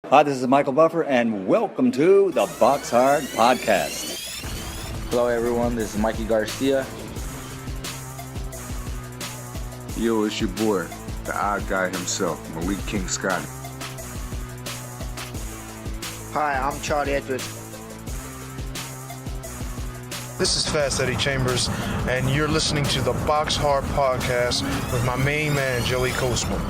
Hi, this is Michael Buffer, and welcome to the BoxHard Podcast. Hello, everyone. This is Mikey Garcia. Yo, it's your boy, the odd guy himself, Malik King Scotty. Hi, I'm Charlie Edwards. This is Fast Eddie Chambers, and you're listening to the BoxHard Podcast with my main man, Joey Coastman.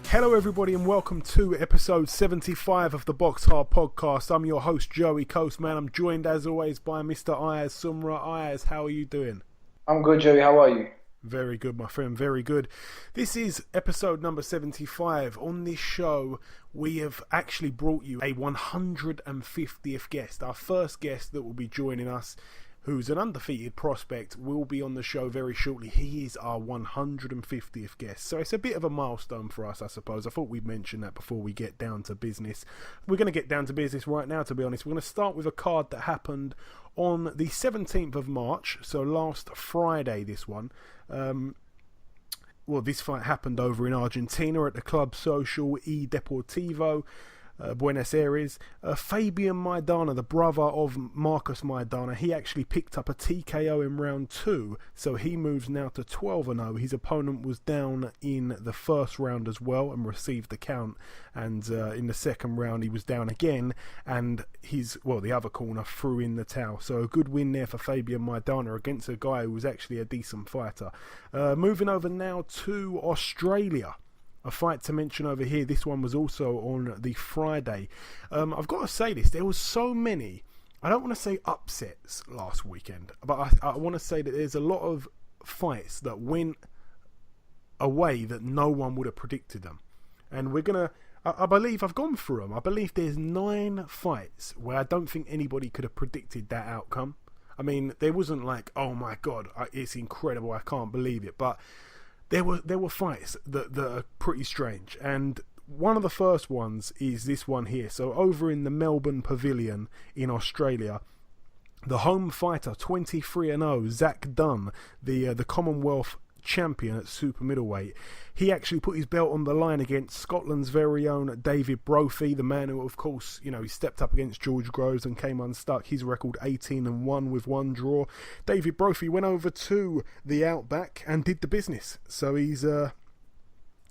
Hello everybody and welcome to episode 75 of the BoxHard Podcast. I'm your host Joey Coastman. I'm joined as always by Mr. Ayaz Sumra. Ayaz, how are you doing? I'm good, Joey. How are you? Very good, my friend, very good. This is episode number 75. On this show, we have actually brought you a 150th guest. Our first guest that will be joining us, who's an undefeated prospect, will be on the show very shortly. He is our 150th guest. So it's a bit of a milestone for us, I suppose. I thought we'd mention that before we get down to business. We're going to get down to business right now, to be honest. We're going to start with a card that happened on the 17th of March, so last Friday, this one. This fight happened over in Argentina at the Club Social y Deportivo, Buenos Aires. Fabian Maidana, the brother of Marcus Maidana, he actually picked up a TKO in round 2, so he moves now to 12-0. His opponent was down in the first round as well and received the count, and in the second round he was down again, and the other corner threw in the towel. So a good win there for Fabian Maidana against a guy who was actually a decent fighter. Moving over now to Australia. A fight to mention over here. This one was also on the Friday. I've got to say this. There was so many, I don't want to say upsets last weekend, but I want to say that there's a lot of fights that went a way that no one would have predicted them. And we're going to, I believe I've gone through them. I believe there's 9 fights where I don't think anybody could have predicted that outcome. I mean, there wasn't like, oh my God, it's incredible, I can't believe it. But There were fights that are pretty strange, and one of the first ones is this one here. So over in the Melbourne Pavilion in Australia, the home fighter, 23-0, Zach Dunn, the Commonwealth champion at super-middleweight, he actually put his belt on the line against Scotland's very own David Brophy, the man who, of course, he stepped up against George Groves and came unstuck. His record 18-1 with 1 draw. David Brophy went over to the Outback and did the business. So he's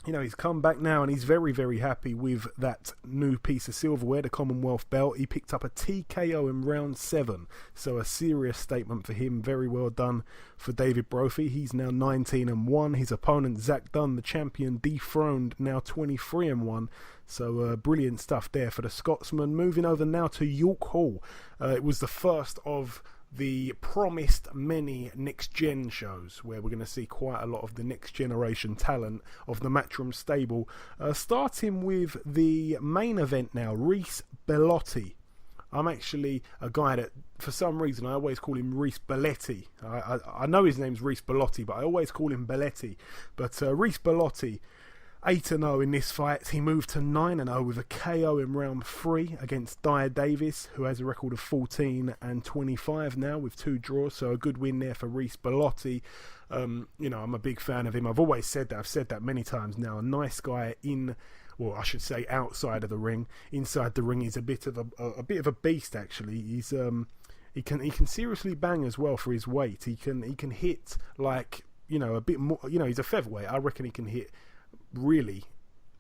he's come back now and he's very, very happy with that new piece of silverware, the Commonwealth belt. He picked up a TKO in round 7, so a serious statement for him. Very well done for David Brophy. He's now 19-1. His opponent, Zach Dunn, the champion, dethroned, now 23-1. So brilliant stuff there for the Scotsman. Moving over now to York Hall. It was the first of the promised many next-gen shows where we're going to see quite a lot of the next-generation talent of the Matchroom stable. Starting with the main event now, Reece Bellotti. I'm actually a guy that, for some reason, I always call him Reece Belletti. I know his name's Reece Bellotti, but I always call him Belletti. But Reece Bellotti, 8-0 in this fight. He moved to 9-0 with a KO in round 3 against Dyer Davis, who has a record of 14-25 now with 2 draws. So a good win there for Reece Bellotti. I'm a big fan of him. I've always said that. I've said that many times now. A nice guy outside of the ring. Inside the ring, he's a bit of a beast. Actually, he's he can seriously bang as well for his weight. He can hit like a bit more. He's a featherweight. I reckon he can hit. Really,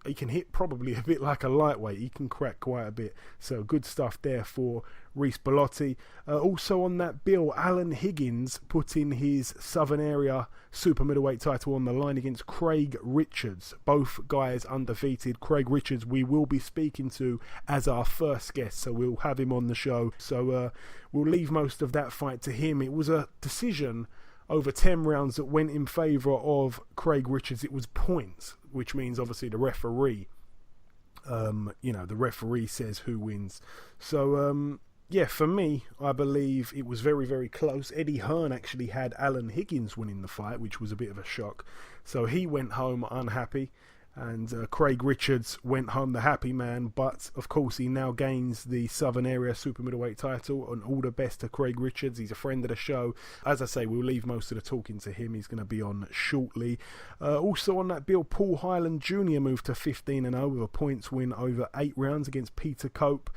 he can hit probably a bit like a lightweight. He can crack quite a bit. So good stuff there for Reece Bellotti. Also on that bill, Alan Higgins putting his Southern Area Super-Middleweight title on the line against Craig Richards. Both guys undefeated. Craig Richards we will be speaking to as our first guest, so we'll have him on the show. So we'll leave most of that fight to him. It was a decision over 10 rounds that went in favour of Craig Richards. It was points, which means obviously the referee, the referee says who wins. So, for me, I believe it was very, very close. Eddie Hearn actually had Alan Higgins winning the fight, which was a bit of a shock. So he went home unhappy. And Craig Richards went home the happy man, but of course he now gains the Southern Area Super-Middleweight title, and all the best to Craig Richards. He's a friend of the show. As I say, we'll leave most of the talking to him. He's going to be on shortly. Also on that bill, Paul Hyland Jr. moved to 15-0 with a points win over 8 rounds against Peter Cope.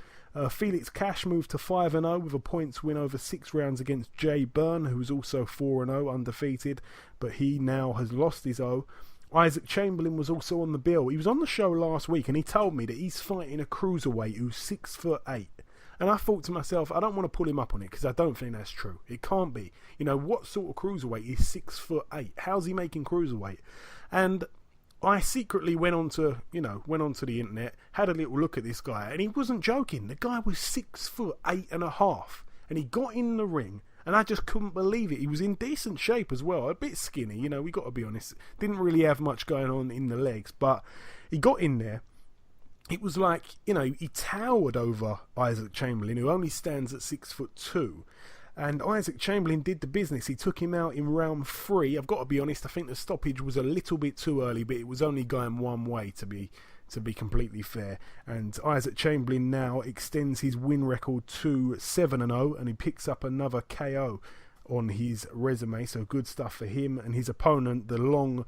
Felix Cash moved to 5-0 with a points win over 6 rounds against Jay Byrne, who was also 4-0 undefeated, but he now has lost his O. Isaac Chamberlain was also on the bill. He was on the show last week and he told me that he's fighting a cruiserweight who's 6'8". And I thought to myself, I don't want to pull him up on it because I don't think that's true. It can't be. You know, what sort of cruiserweight is 6'8"? How's he making cruiserweight? And I secretly went onto the internet, had a little look at this guy, and he wasn't joking. The guy was 6'8.5", and he got in the ring. And I just couldn't believe it. He was in decent shape as well. A bit skinny, you know, we got to be honest. Didn't really have much going on in the legs. But he got in there. It was like, you know, he towered over Isaac Chamberlain, who only stands at 6'2". And Isaac Chamberlain did the business. He took him out in round 3. I've got to be honest, I think the stoppage was a little bit too early, but it was only going one way, to be completely fair. And Isaac Chamberlain now extends his win record to 7-0, and he picks up another KO on his resume, so good stuff for him. And his opponent, the long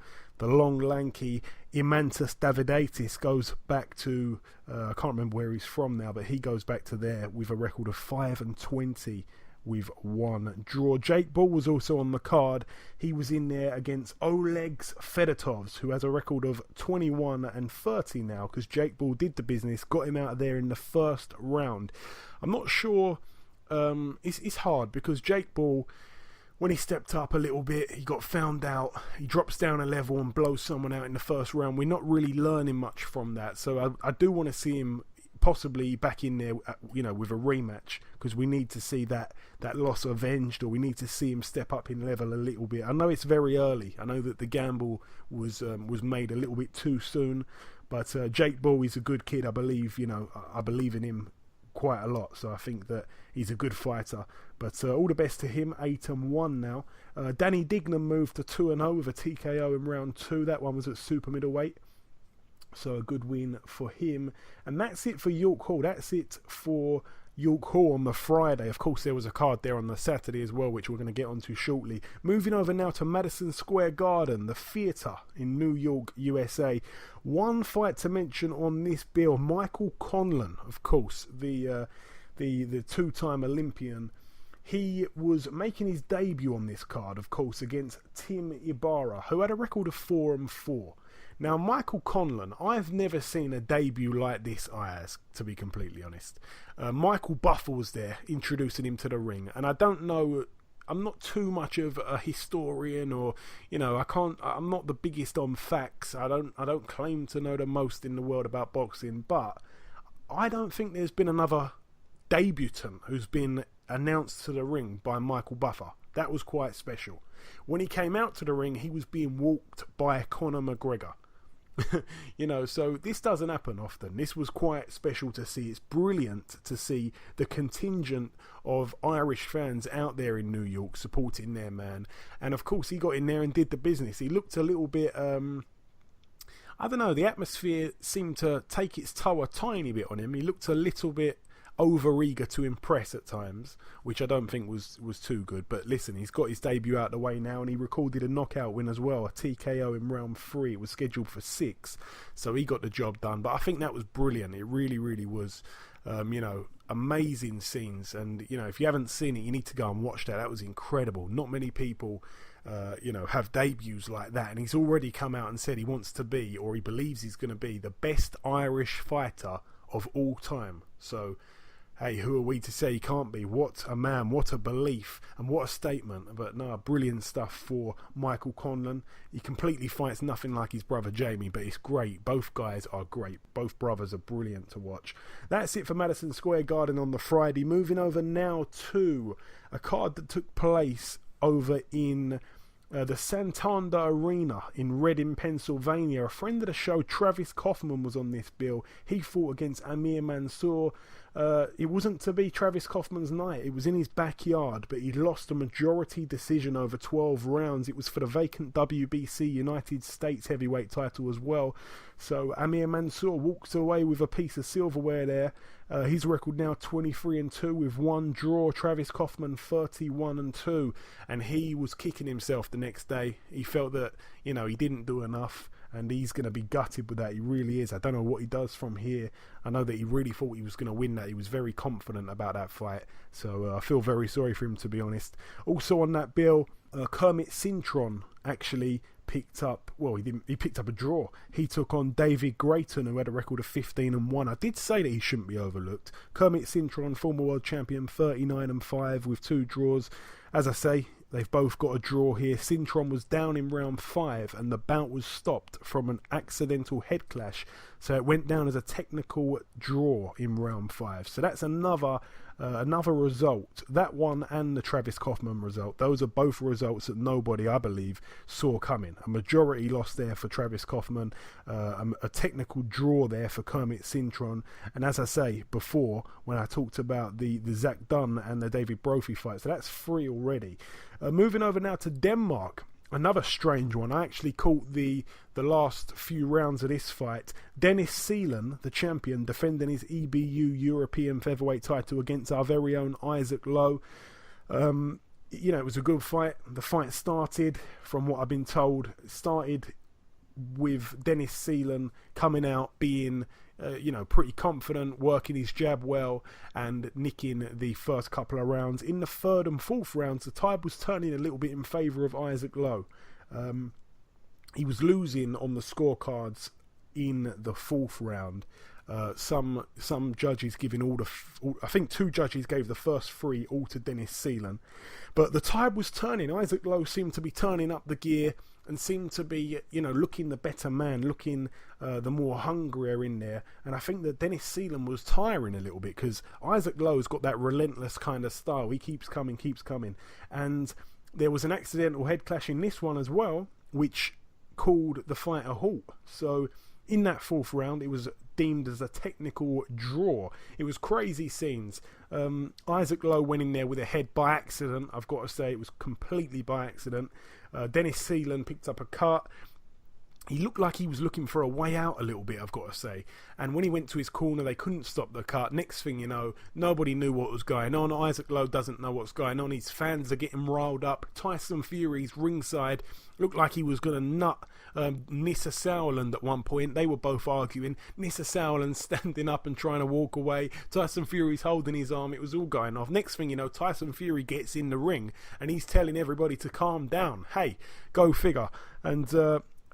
lanky Imantas Davidaitis, goes back to I can't remember where he's from now, but he goes back to there with a record of 5-20 with 1 draw. Jake Bull was also on the card. He was in there against Olegs Fedotovs, who has a record of 21-30 now, because Jake Bull did the business, got him out of there in the first round. I'm not sure. It's hard because Jake Bull, when he stepped up a little bit, he got found out. He drops down a level and blows someone out in the first round. We're not really learning much from that, so I do want to see him possibly back in there, you know, with a rematch, because we need to see that loss avenged, or we need to see him step up in level a little bit. I know it's very early. I know that the gamble was made a little bit too soon, but Jake Bull is a good kid. I believe in him quite a lot, so I think that he's a good fighter. But all the best to him. 8-1 now. Danny Dignam moved to 2-0 with a TKO in round 2. That one was at super middleweight. So a good win for him. And that's it for York Hall. That's it for York Hall on the Friday. Of course, there was a card there on the Saturday as well, which we're going to get onto shortly. Moving over now to Madison Square Garden, the theatre in New York, USA. One fight to mention on this bill. Michael Conlan, of course, the two-time Olympian. He was making his debut on this card, of course, against Tim Ibarra, who had a record of 4-4. Now, Michael Conlan, I've never seen a debut like this, Ayaz, to be completely honest. Michael Buffer was there, introducing him to the ring, and I don't know, I'm not too much of a historian, or, you know, I'm not the biggest on facts. I don't claim to know the most in the world about boxing, but I don't think there's been another debutant who's been announced to the ring by Michael Buffer. That was quite special. When he came out to the ring, he was being walked by Conor McGregor. You know, so this doesn't happen often. This was quite special to see. It's brilliant to see the contingent of Irish fans out there in New York supporting their man. And of course, he got in there and did the business. He looked a little bit, I don't know, the atmosphere seemed to take its toll a tiny bit on him. He looked a little bit over-eager to impress at times, which I don't think was too good. But listen, he's got his debut out of the way now, and he recorded a knockout win as well, a TKO in round 3. It was scheduled for 6, so he got the job done. But I think that was brilliant. It really, really was, you know, amazing scenes. And, you know, if you haven't seen it, you need to go and watch that. That was incredible. Not many people, you know, have debuts like that. And he's already come out and said he wants to be, or he believes he's going to be, the best Irish fighter of all time. So, hey, who are we to say he can't be? What a man, what a belief, and what a statement. But no, brilliant stuff for Michael Conlan. He completely fights nothing like his brother Jamie, but it's great. Both guys are great. Both brothers are brilliant to watch. That's it for Madison Square Garden on the Friday. Moving over now to a card that took place over in the Santander Arena in Reading, Pennsylvania. A friend of the show, Travis Kaufman, was on this bill. He fought against Amir Mansour. It wasn't to be Travis Kaufman's night. It was in his backyard, but he lost a majority decision over 12 rounds. It was for the vacant WBC United States heavyweight title as well. So Amir Mansour walks away with a piece of silverware there. His record now 23-2 with one draw. Travis Kaufman 31-2, and he was kicking himself the next day. He felt that, you know, he didn't do enough, and he's going to be gutted with that. He really is. I don't know what he does from here. I know that he really thought he was going to win that. He was very confident about that fight, so I feel very sorry for him, to be honest. Also on that bill, Kermit Cintron actually picked up, well, he picked up a draw. He took on David Grayton, who had a record of 15-1. I did say that he shouldn't be overlooked. Kermit Cintron, former world champion, 39-5 with 2 draws. As I say, they've both got a draw here. Cintron was down in round 5 and the bout was stopped from an accidental head clash. So it went down as a technical draw in round 5. So that's another result. That one and the Travis Kaufman result. Those are both results that nobody, I believe, saw coming. A majority loss there for Travis Kaufman. A technical draw there for Kermit Cintron. And as I say before, when I talked about the Zach Dunn and the David Brophy fight. So that's 3 already. Moving over now to Denmark. Another strange one. I actually caught the last few rounds of this fight. Dennis Seelan, the champion, defending his EBU European featherweight title against our very own Isaac Lowe. You know, it was a good fight. The fight started, from what I've been told, with Dennis Seelan coming out being pretty confident, working his jab well and nicking the first couple of rounds. In the 3rd and 4th rounds, the tide was turning a little bit in favour of Isaac Lowe. He was losing on the scorecards in the 4th round. Some judges giving I think 2 judges gave the first 3 all to Dennis Seelan. But the tide was turning. Isaac Lowe seemed to be turning up the gear and seemed to be, looking the better man, looking the more hungrier in there. And I think that Dennis Seelan was tiring a little bit because Isaac Lowe's got that relentless kind of style. He keeps coming. And there was an accidental head clash in this one as well, which called the fight a halt. So in that 4th round, it was deemed as a technical draw. It was crazy scenes. Isaac Lowe went in there with a head by accident. I've got to say, it was completely by accident. Dennis Seelan picked up a cut. He looked like he was looking for a way out a little bit, I've got to say. And when he went to his corner, they couldn't stop the cut. Next thing you know, nobody knew what was going on. Isaac Lowe doesn't know what's going on. His fans are getting riled up. Tyson Fury's ringside looked like he was going to nut Nissa Sauerland at one point. They were both arguing. Nissa Sauerland standing up and trying to walk away. Tyson Fury's holding his arm. It was all going off. Next thing you know, Tyson Fury gets in the ring and he's telling everybody to calm down. Hey, go figure. And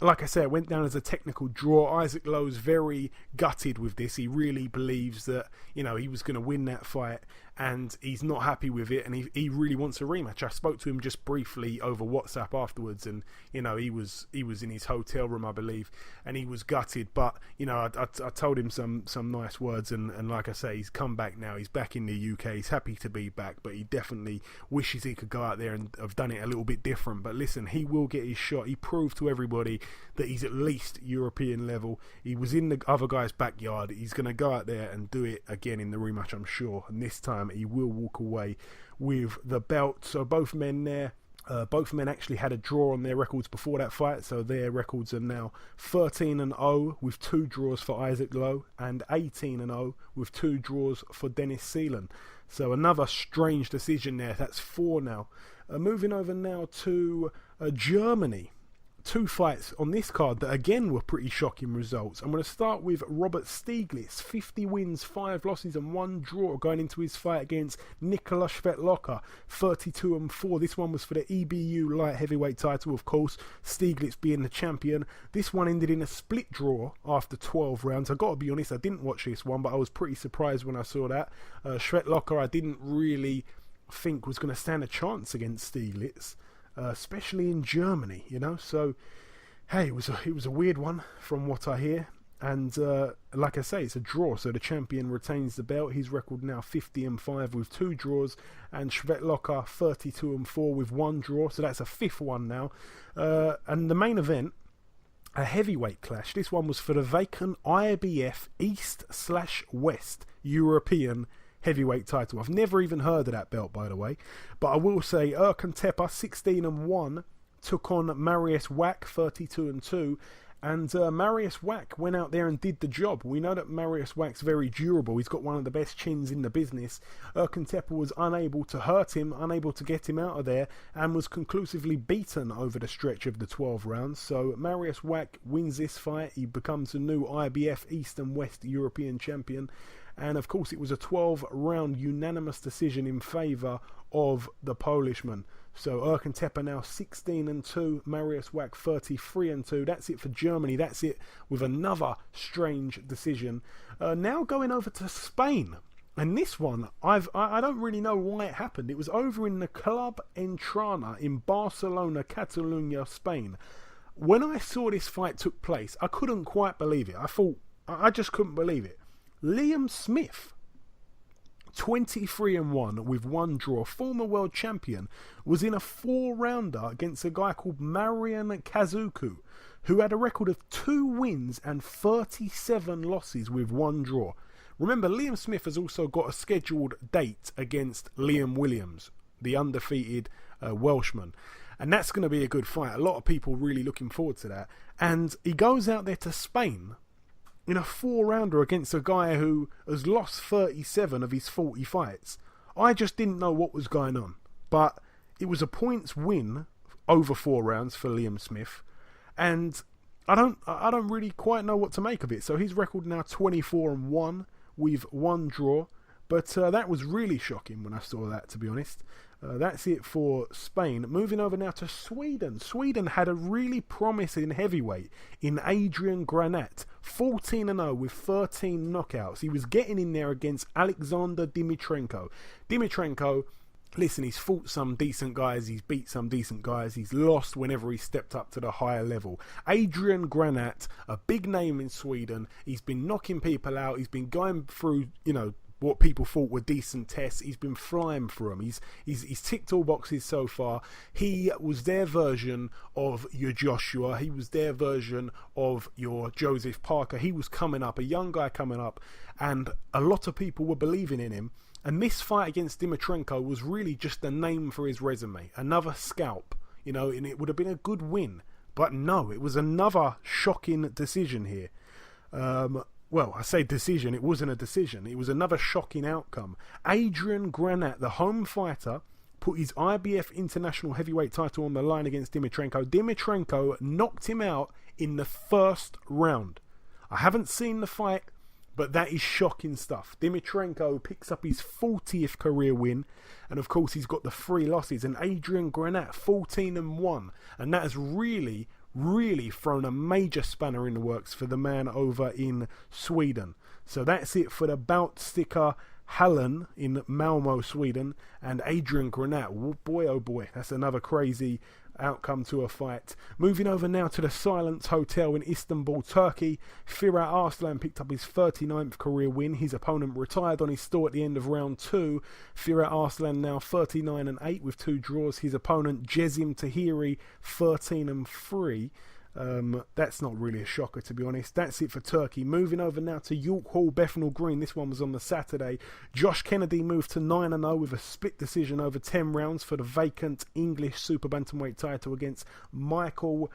like I said, it went down as a technical draw. Isaac Lowe's very gutted with this. He really believes that, he was going to win that fight and he's not happy with it and he really wants a rematch. I spoke to him just briefly over WhatsApp afterwards and, he was in his hotel room, I believe, and he was gutted. But, I told him some nice words and like I say, he's come back now. He's back in the UK. He's happy to be back, but he definitely wishes he could go out there and have done it a little bit different. But listen, he will get his shot. He proved to everybody that he's at least European level. He was in the other guy's backyard. He's going to go out there and do it again in the rematch, I'm sure. And this time he will walk away with the belt. So both men there, both men actually had a draw on their records before that fight. So their records are now 13-0 with 2 draws for Isaac Lowe and 18-0 with 2 draws for Dennis Seelan. So another strange decision there. That's 4 now. Moving over now to Germany. 2 fights on this card that again were pretty shocking results. I'm going to start with Robert Stieglitz, 50 wins, 5 losses and 1 draw going into his fight against Nikola Svetloka, 32-4. This one was for the EBU light heavyweight title, of course, Stieglitz being the champion. This one ended in a split draw after 12 rounds. I've got to be honest, I didn't watch this one, but I was pretty surprised when I saw that. Svetloka I didn't really think was going to stand a chance against Stieglitz. Especially in Germany, so hey, it was a weird one from what I hear, and like I say, it's a draw, so the champion retains the belt. His record now 50-5 with 2 draws, and Svetloka 32-4 with 1 draw, so that's a 5th one now. And the main event, a heavyweight clash. This one was for the vacant IBF East/West European heavyweight title. I've never even heard of that belt, by the way. But I will say Erkan Tepe, 16-1, took on Marius Wack, 32-2. And Marius Wack went out there and did the job. We know that Marius Wack's very durable. He's got one of the best chins in the business. Erkan Tepe was unable to hurt him, unable to get him out of there, and was conclusively beaten over the stretch of the 12 rounds. So Marius Wack wins this fight. He becomes the new IBF East and West European champion. And of course it was a 12-round unanimous decision in favour of the Polishman. So Erkan Tepe now 16-2, Marius Wack 33-2. That's it for Germany. That's it with another strange decision. Now going over to Spain. And this one, I don't really know why it happened. It was over in the Club Entrana in Barcelona, Catalonia, Spain. When I saw this fight took place, I couldn't quite believe it. I just couldn't believe it. Liam Smith, 23-1 with 1 draw, former world champion, was in a 4-rounder against a guy called Marian Kazuku, who had a record of 2 wins and 37 losses with 1 draw. Remember, Liam Smith has also got a scheduled date against Liam Williams, the undefeated Welshman. And that's going to be a good fight. A lot of people really looking forward to that. And he goes out there to Spain in a 4-rounder against a guy who has lost 37 of his 40 fights. I just didn't know what was going on. But it was a points win over 4 rounds for Liam Smith. And I don't really quite know what to make of it. So his record now 24-1 with 1 draw. But that was really shocking when I saw that, to be honest. That's it for Spain. Moving over now to Sweden. Sweden had a really promising heavyweight in Adrian Granat. 14-0 with 13 knockouts. He was getting in there against Alexander Dimitrenko. Dimitrenko, listen, he's fought some decent guys. He's beat some decent guys. He's lost whenever he stepped up to the higher level. Adrian Granat, a big name in Sweden. He's been knocking people out. He's been going through, what people thought were decent tests. He's been flying through them. He's ticked all boxes so far. He was their version of your Joshua. He was their version of your Joseph Parker. He was coming up, a young guy coming up, and a lot of people were believing in him. And this fight against Dimitrenko was really just a name for his resume. Another scalp, and it would have been a good win. But no, it was another shocking decision here. Well, I say decision, it wasn't a decision. It was another shocking outcome. Adrian Granat, the home fighter, put his IBF International Heavyweight title on the line against Dimitrenko. Dimitrenko knocked him out in the 1st round. I haven't seen the fight, but that is shocking stuff. Dimitrenko picks up his 40th career win, and of course he's got the 3 losses. And Adrian Granat, 14-1, and that has really thrown a major spanner in the works for the man over in Sweden. So that's it for the bout sticker Hallen in Malmö, Sweden, and Adrian Granat. Boy, oh boy, that's another crazy outcome to a fight. Moving over now to the Silence Hotel in Istanbul, Turkey. Firat Arslan picked up his 39th career win. His opponent retired on his store at the end of round 2. Firat Arslan now 39-8 with 2 draws. His opponent Jezim Tahiri 13-3. That's not really a shocker, to be honest. That's it for Turkey. Moving over now to York Hall, Bethnal Green. This one was on the Saturday. Josh Kennedy moved to 9-0 with a split decision over 10 rounds for the vacant English Super Bantamweight title against Michael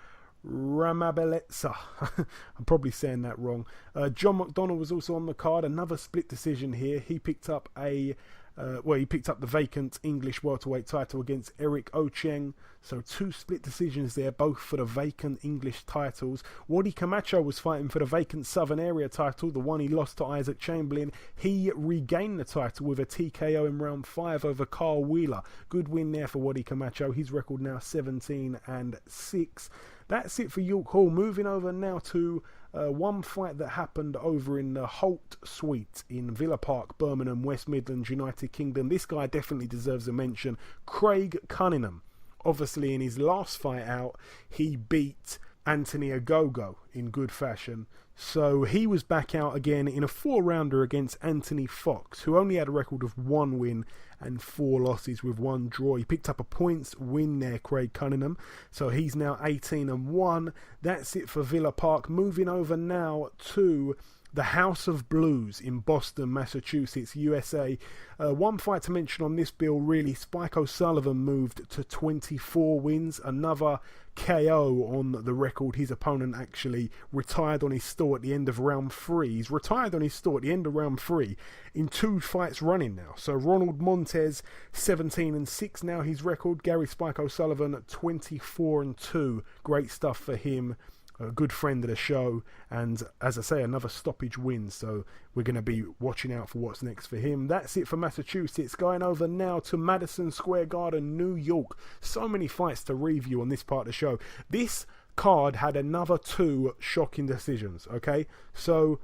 Ramabeleza. I'm probably saying that wrong. John McDonnell was also on the card. Another split decision here. He picked up the vacant English welterweight title against Eric Ocheng. So 2 split decisions there, both for the vacant English titles. Wadi Camacho was fighting for the vacant Southern Area title, the one he lost to Isaac Chamberlain. He regained the title with a TKO in round 5 over Carl Wheeler. Good win there for Wadi Camacho. His record now 17-6. That's it for York Hall. Moving over now to one fight that happened over in the Holt Suite in Villa Park, Birmingham, West Midlands, United Kingdom. This guy definitely deserves a mention. Craig Cunningham. Obviously, in his last fight out, he beat Anthony Ogogo in good fashion. So he was back out again in a 4-rounder against Anthony Fox, who only had a record of 1 win and 4 losses with 1 draw. He picked up a points win there, Craig Cunningham. So he's now 18-1. That's it for Villa Park. Moving over now to the House of Blues in Boston, Massachusetts, USA. One fight to mention on this bill, really, Spike O'Sullivan moved to 24 wins, another KO on the record. His opponent actually retired on his store at the end of round 3. He's retired on his store at the end of round 3 in 2 fights running now. So Ronald Montez, 17-6 now his record. Gary Spike O'Sullivan, 24-2. Great stuff for him. A good friend of the show, and as I say, another stoppage win, so we're going to be watching out for what's next for him. That's it for Massachusetts. Going over now to Madison Square Garden, New York. So many fights to review on this part of the show. This card had another 2 shocking decisions, okay? So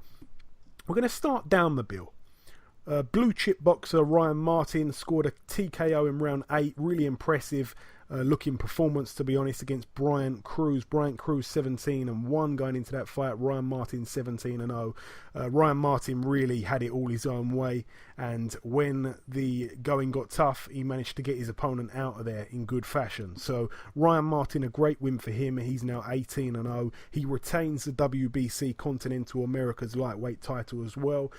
we're going to start down the bill. Blue chip boxer Ryan Martin scored a TKO in round 8. Really impressive looking performance, to be honest, against Bryant Cruz. Bryant Cruz 17-1 going into that fight. Ryan Martin 17-0. Ryan Martin really had it all his own way, and when the going got tough, he managed to get his opponent out of there in good fashion. So Ryan Martin, a great win for him. He's now 18-0. He retains the WBC Continental America's lightweight title as well.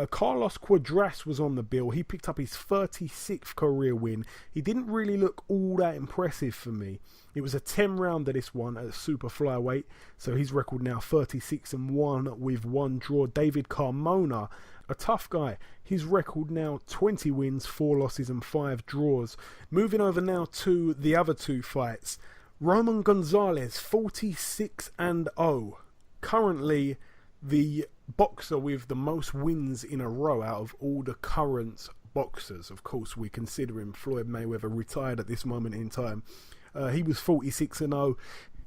Carlos Cuadras was on the bill. He picked up his 36th career win. He didn't really look all that impressive for me. It was a 10-rounder, this one, at super flyweight. So his record now 36-1 with 1 draw. David Carmona, a tough guy. His record now 20 wins, 4 losses and 5 draws. Moving over now to the other 2 fights. Roman Gonzalez, 46-0. Currently the boxer with the most wins in a row out of all the current boxers. Of course, we consider him Floyd Mayweather retired at this moment in time. He was 46-0.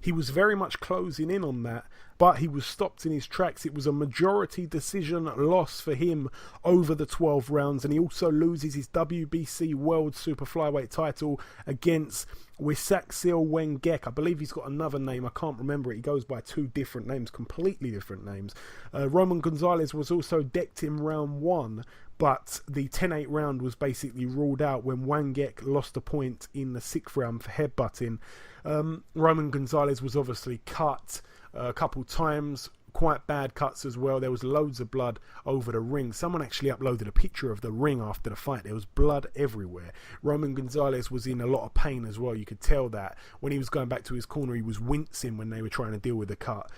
He was very much closing in on that, but he was stopped in his tracks. It was a majority decision loss for him over the 12 rounds, and he also loses his WBC World Super Flyweight title against Wisaksil Wengek. I believe he's got another name. I can't remember it. He goes by 2 different names, completely different names. Roman Gonzalez was also decked in round 1, but the 10-8 round was basically ruled out when Wangek lost a point in the 6th round for headbutting. Roman Gonzalez was obviously cut a couple times, quite bad cuts as well. There was loads of blood over the ring. Someone actually uploaded a picture of the ring after the fight. There was blood everywhere. Roman Gonzalez was in a lot of pain as well. You could tell that. When he was going back to his corner, he was wincing when they were trying to deal with the cut.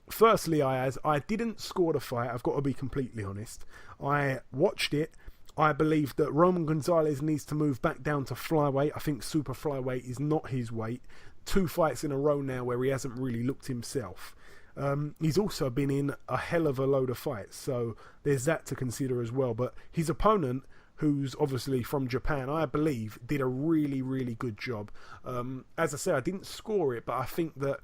Firstly, I didn't score the fight. I've got to be completely honest. I watched it. I believe that Roman Gonzalez needs to move back down to flyweight. I think super flyweight is not his weight. 2 fights in a row now where he hasn't really looked himself. He's also been in a hell of a load of fights, so there's that to consider as well. But his opponent, who's obviously from Japan, I believe, did a really, really good job. As I say, I didn't score it, but I think that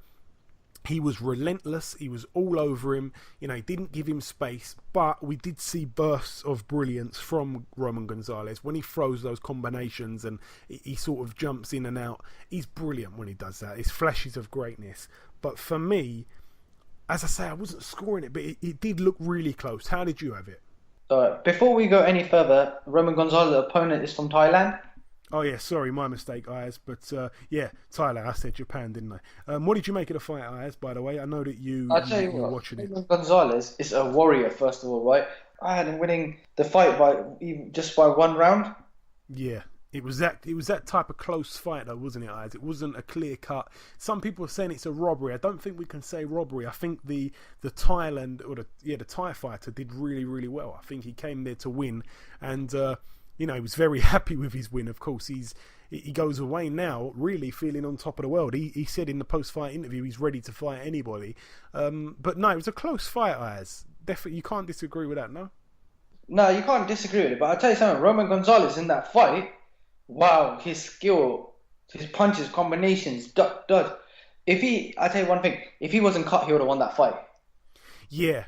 he was relentless. He was all over him. You know, he didn't give him space, but we did see bursts of brilliance from Roman Gonzalez when he throws those combinations and he sort of jumps in and out. He's brilliant when he does that. It's flashes of greatness. But for me, as I say, I wasn't scoring it, but it did look really close. How did you have it? Before we go any further, Roman Gonzalez's opponent is from Thailand. Oh yeah, sorry, my mistake, Ayaz. But yeah, Thailand. I said Japan, didn't I? What did you make of the fight, Ayaz? By the way, I know that you were watching it. Gonzalez is a warrior, first of all, right? I had him winning the fight by 1 round. Yeah, it was that type of close fight, though, wasn't it, Ayaz? It wasn't a clear cut. Some people are saying it's a robbery. I don't think we can say robbery. I think the Thailand or the Thai fighter did really, really well. I think he came there to win, and you know, he was very happy with his win. Of course, he goes away now really feeling on top of the world. He said in the post-fight interview he's ready to fight anybody. But no, it was a close fight, Ayaz. Definitely, you can't disagree with that, no? No, you can't disagree with it. But I'll tell you something, Roman Gonzalez in that fight, wow, his skill, his punches, combinations, dot. I'll tell you one thing, if he wasn't cut, he would have won that fight. Yeah.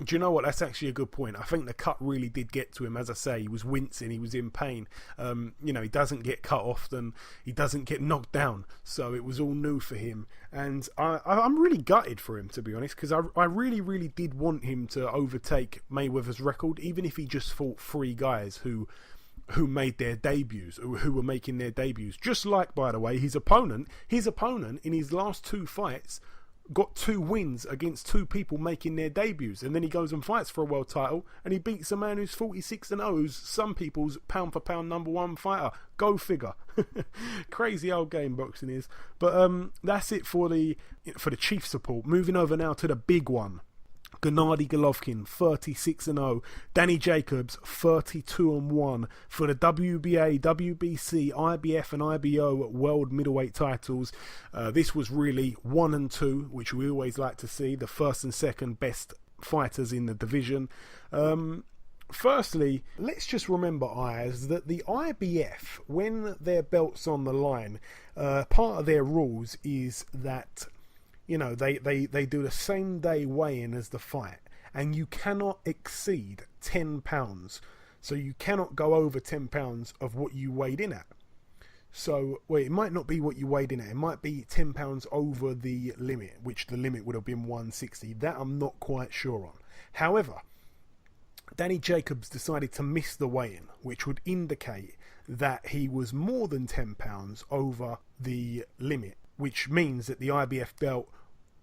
Do you know what? That's actually a good point. I think the cut really did get to him. As I say, he was wincing, he was in pain. You know, he doesn't get cut often, he doesn't get knocked down, so it was all new for him. And I'm really gutted for him, to be honest, because I really, really did want him to overtake Mayweather's record, even if he just fought 3 guys who made their debuts, who were making their debuts. Just like, by the way, his opponent in his last 2 fights got 2 wins against 2 people making their debuts, and then he goes and fights for a world title, and he beats a man who's 46-0, who's some people's pound for pound #1 fighter. Go figure. Crazy old game boxing is. But that's it for the chief support. Moving over now to the big one. Gennady Golovkin, 36-0. Danny Jacobs, 32-1 for the WBA, WBC, IBF and IBO world middleweight titles. This was really 1 and 2, which we always like to see, the first and second best fighters in the division. Firstly, let's just remember, Ayaz, that the IBF, when their belt's on the line, part of their rules is that they do the same day weigh-in as the fight, and you cannot exceed 10 pounds. So you cannot go over 10 pounds of what you weighed in at. So, it might not be what you weighed in at. It might be 10 pounds over the limit, which the limit would have been 160. That I'm not quite sure on. However, Danny Jacobs decided to miss the weigh-in, which would indicate that he was more than 10 pounds over the limit, which means that the IBF belt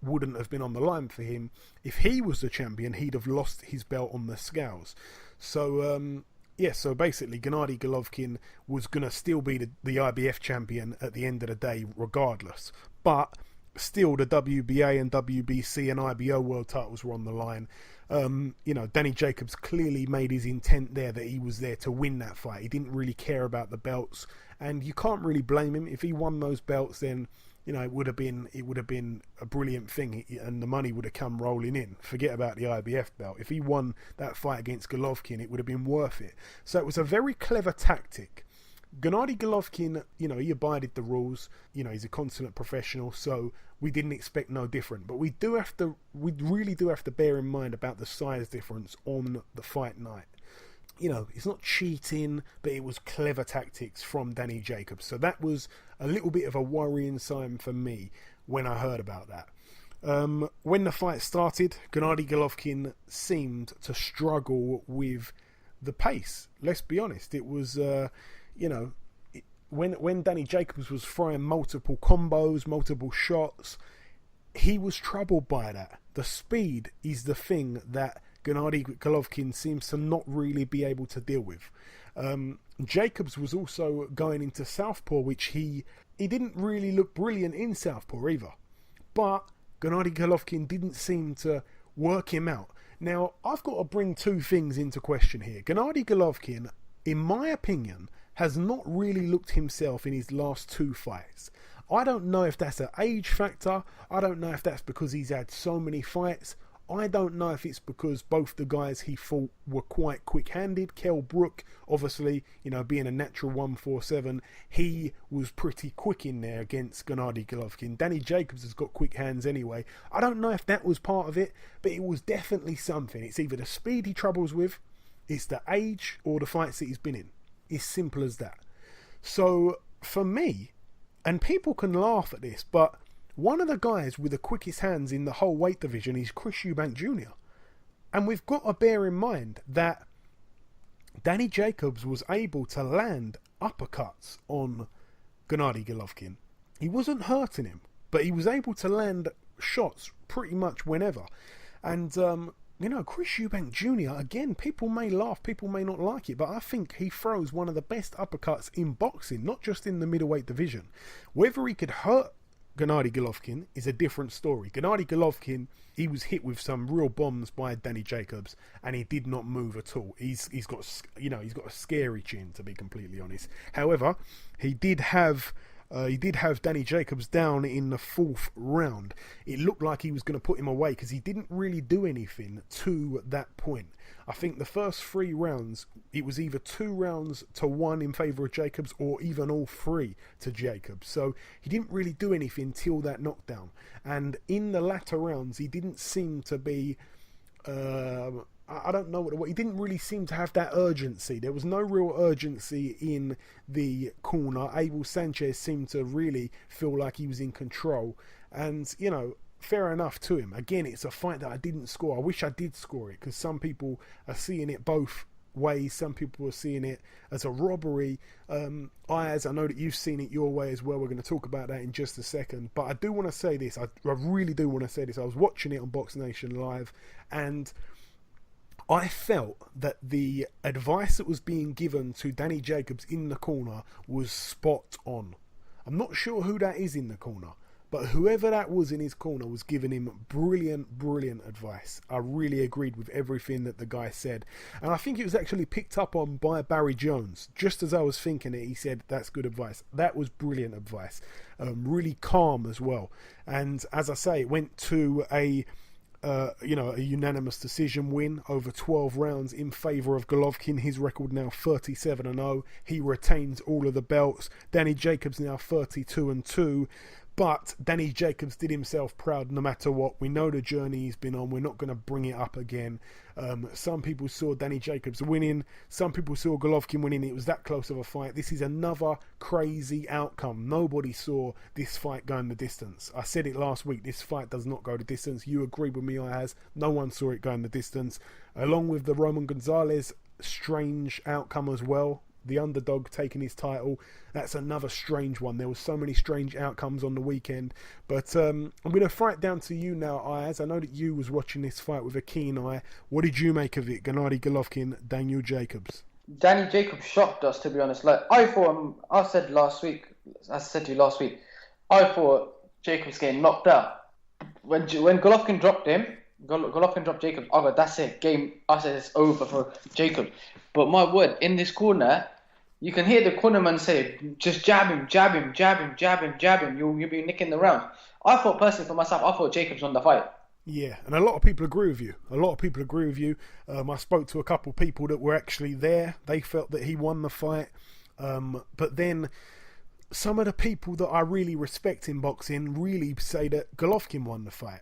wouldn't have been on the line for him. If he was the champion, he'd have lost his belt on the scales. So, so basically Gennady Golovkin was going to still be the IBF champion at the end of the day regardless. But still the WBA and WBC and IBO world titles were on the line. Danny Jacobs clearly made his intent there that he was there to win that fight. He didn't really care about the belts, and you can't really blame him. If he won those belts, then it would have been a brilliant thing, and the money would have come rolling in. Forget about the IBF belt. If he won that fight against Golovkin, it would have been worth it. So it was a very clever tactic. Gennady Golovkin, he abided the rules. He's a consummate professional, so we didn't expect no different. But we really do have to bear in mind about the size difference on the fight night. It's not cheating, but it was clever tactics from Danny Jacobs. So that was a little bit of a worrying sign for me when I heard about that. When the fight started, Gennady Golovkin seemed to struggle with the pace. Let's be honest. It was, when Danny Jacobs was throwing multiple combos, multiple shots, he was troubled by that. The speed is the thing that Gennady Golovkin seems to not really be able to deal with. Jacobs was also going into southpaw, which he didn't really look brilliant in southpaw either. But Gennady Golovkin didn't seem to work him out. Now, I've got to bring 2 things into question here. Gennady Golovkin, in my opinion, has not really looked himself in his last 2 fights. I don't know if that's an age factor. I don't know if that's because he's had so many fights. I don't know if it's because both the guys he fought were quite quick-handed. Kell Brook, obviously, being a natural 147, he was pretty quick in there against Gennady Golovkin. Danny Jacobs has got quick hands anyway. I don't know if that was part of it, but it was definitely something. It's either the speed he troubles with, it's the age, or the fights that he's been in. It's simple as that. So, for me, and people can laugh at this, but one of the guys with the quickest hands in the whole weight division is Chris Eubank Jr. And we've got to bear in mind that Danny Jacobs was able to land uppercuts on Gennady Golovkin. He wasn't hurting him, but he was able to land shots pretty much whenever. And, Chris Eubank Jr., again, people may laugh, people may not like it, but I think he throws one of the best uppercuts in boxing, not just in the middleweight division. Whether he could hurt Gennady Golovkin is a different story. Gennady Golovkin, he was hit with some real bombs by Danny Jacobs, and he did not move at all. He's got a scary chin, to be completely honest. However, he did have Danny Jacobs down in the 4th round. It looked like he was going to put him away because he didn't really do anything to that point. I think the first 3 rounds, it was either 2-1 in favour of Jacobs or even all 3 to Jacobs. So he didn't really do anything till that knockdown. And in the latter rounds, he didn't seem to be... I don't know what he didn't really seem to have that urgency. There was no real urgency in the corner. Abel Sanchez seemed to really feel like he was in control. And, fair enough to him. Again, it's a fight that I didn't score. I wish I did score it because some people are seeing it both ways. Some people were seeing it as a robbery. Ayaz, I know that you've seen it your way as well. We're going to talk about that in just a second. But I do want to say this. I really do want to say this. I was watching it on Box Nation Live, and I felt that the advice that was being given to Danny Jacobs in the corner was spot on. I'm not sure who that is in the corner, but whoever that was in his corner was giving him brilliant advice. I really agreed with everything that the guy said. And I think it was actually picked up on by Barry Jones. Just as I was thinking it, he said, that's good advice. That was brilliant advice. Really calm as well. And as I say, it went to a unanimous decision win over 12 rounds in favour of Golovkin. His record now 37-0. He retains all of the belts. Danny Jacobs now 32-2. But Danny Jacobs did himself proud no matter what. We know the journey he's been on. We're not going to bring it up again. Some people saw Danny Jacobs winning. Some people saw Golovkin winning. It was that close of a fight. This is another crazy outcome. Nobody saw this fight going the distance. I said it last week. This fight does not go the distance. You agree with me, Ayaz. No one saw it going the distance. Along with the Roman Gonzalez strange outcome as well. The underdog taking his title. That's another strange one. There were so many strange outcomes on the weekend. But I'm going to throw it down to you now, Ayaz. I know that you was watching this fight with a keen eye. What did you make of it? Gennady Golovkin, Daniel Jacobs. Danny Jacobs shocked us, to be honest. Like I said to you last week, I thought Jacobs getting knocked out. When Golovkin dropped him, Golovkin dropped Jacobs. I go, that's it, game. I said it's over for Jacobs. But my word, in this corner, you can hear the cornerman say, just jab him. You'll be nicking the round. I thought personally for myself, I thought Jacobs won the fight. Yeah, and a lot of people agree with you. I spoke to a couple of people that were actually there. They felt that he won the fight. But then some of the people that I really respect in boxing really say that Golovkin won the fight.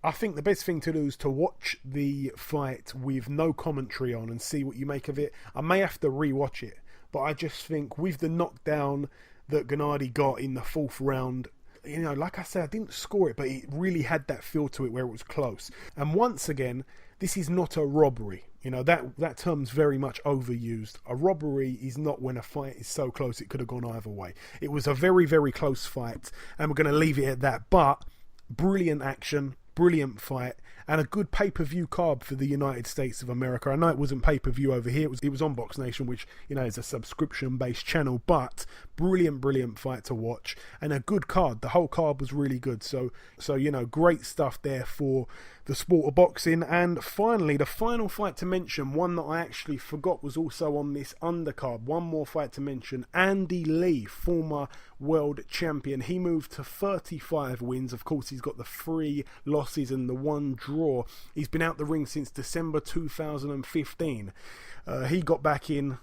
I think the best thing to do is to watch the fight with no commentary on and see what you make of it. I may have to re-watch it, but I just think with the knockdown that Gennady got in the fourth round, like I said, I didn't score it, but it really had that feel to it where it was close. And once again, this is not a robbery. That term's very much overused. A robbery is not when a fight is so close it could have gone either way. It was a very, very close fight, and we're going to leave it at that. But brilliant action. Brilliant fight and a good pay-per-view card for the United States of America. I know it wasn't pay-per-view over here. It was on Box Nation, which is a subscription-based channel, but brilliant fight to watch and a good card. The whole card was really good. So great stuff there for the sport of boxing. And finally, the final fight to mention, one that I actually forgot was also on this undercard. One more fight to mention, Andy Lee, former world champion. He moved to 35 wins. Of course, he's got the 3 losses and the 1 draw. He's been out the ring since December 2015. He got back in.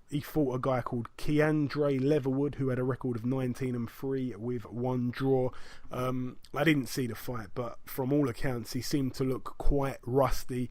He fought a guy called Keandre Leatherwood, who had a record of 19-3 with 1 draw. I didn't see the fight, but from all accounts, he seemed to look quite rusty.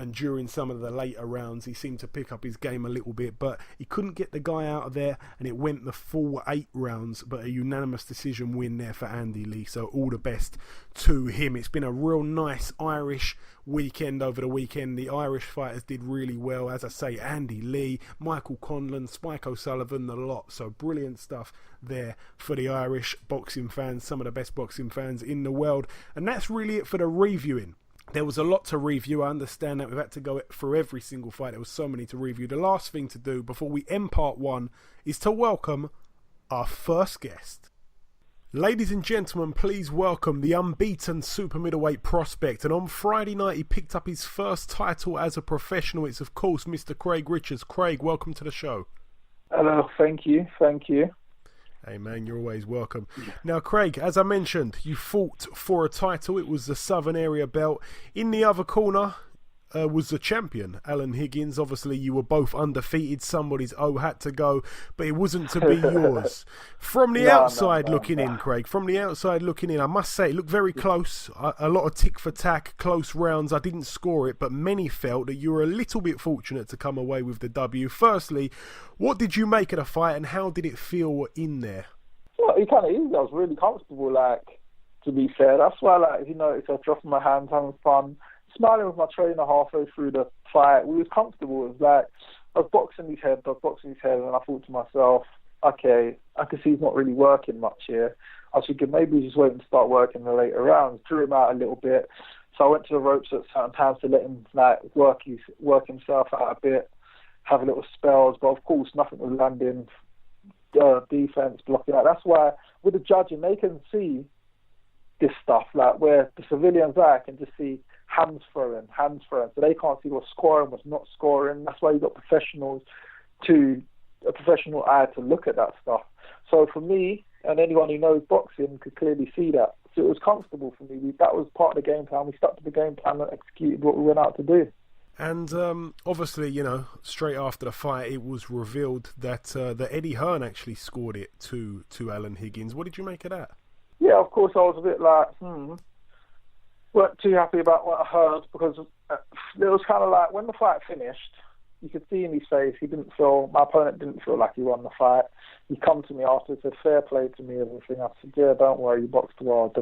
And during some of the later rounds, he seemed to pick up his game a little bit, but he couldn't get the guy out of there, and it went the full 8 rounds, but a unanimous decision win there for Andy Lee, so all the best to him. It's been a real nice Irish weekend over the weekend. The Irish fighters did really well. As I say, Andy Lee, Michael Conlan, Spike O'Sullivan, the lot, so brilliant stuff there for the Irish boxing fans, some of the best boxing fans in the world. And that's really it for the reviewing. There was a lot to review. I understand that we've had to go through every single fight. There was so many to review. The last thing to do before we end part 1 is to welcome our first guest. Ladies and gentlemen, please welcome the unbeaten super middleweight prospect. And on Friday night, he picked up his first title as a professional. It's, of course, Mr. Craig Richards. Craig, welcome to the show. Hello, thank you. Hey man, you're always welcome. Now Craig, as I mentioned, you fought for a title. It was the Southern Area belt. In the other corner was the champion, Alan Higgins. Obviously you were both undefeated. Somebody's had to go, but it wasn't to be yours. From the outside looking in, Craig, from the outside looking in, I must say it looked very close. A lot of tick for tack, close rounds. I didn't score it, but many felt that you were a little bit fortunate to come away with the W. Firstly, what did you make of the fight and how did it feel in there? Well, it kind of is. I was really comfortable, to be fair. That's why, it's a drop in my hands, having fun. smiling with my trainer halfway through the fight. We was comfortable. It was like, I was boxing his head, and I thought to myself, okay, I can see he's not really working much here. I was thinking maybe he's just waiting to start working in the later rounds. Drew him out a little bit. So I went to the ropes at certain times to let him like work himself out a bit, have a little spells. But of course, nothing was landing. Defense blocking out. That's why with the judging, they can see this stuff, like where the civilian's eye can just see hands throwing. So they can't see what's scoring, what's not scoring. That's why you've got professional eye to look at that stuff. So for me, and anyone who knows boxing could clearly see that. So it was comfortable for me. That was part of the game plan. We stuck to the game plan and executed what we went out to do. And obviously, straight after the fight, it was revealed that Eddie Hearn actually scored it to Alan Higgins. What did you make of that? Yeah, of course, I was a bit like, weren't too happy about what I heard, because it was kind of like when the fight finished, you could see in his face, my opponent didn't feel like he won the fight. He come to me after and said, fair play to me, everything. I said, yeah, don't worry, you boxed well,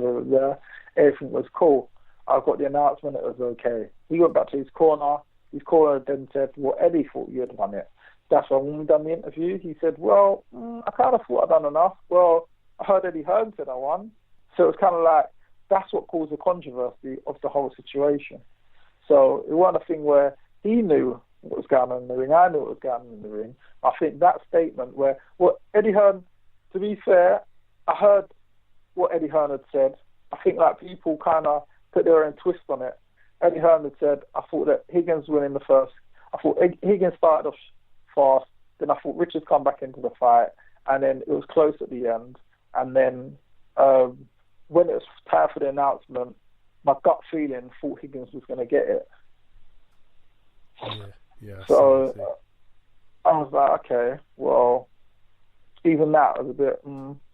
everything was cool. I got the announcement, it was okay. He went back to his corner then said, well, Eddie thought you had won it. That's why when we done the interview, he said, well, I kind of thought I'd done enough. Well, I heard Eddie Hearn said I won. So it was kind of like, that's what caused the controversy of the whole situation. So it wasn't a thing where he knew what was going on in the ring, I knew what was going on in the ring. I think that statement where, well, Eddie Hearn, to be fair, I heard what Eddie Hearn had said. I think like people kind of put their own twist on it. Eddie Hearn had said, I thought that Higgins winning the first. I thought Higgins started off fast. Then I thought Richards come back into the fight. And then it was close at the end. And then when it was time for the announcement, my gut feeling thought Higgins was going to get it. Yeah. So I was like, okay, well, even that was a bit,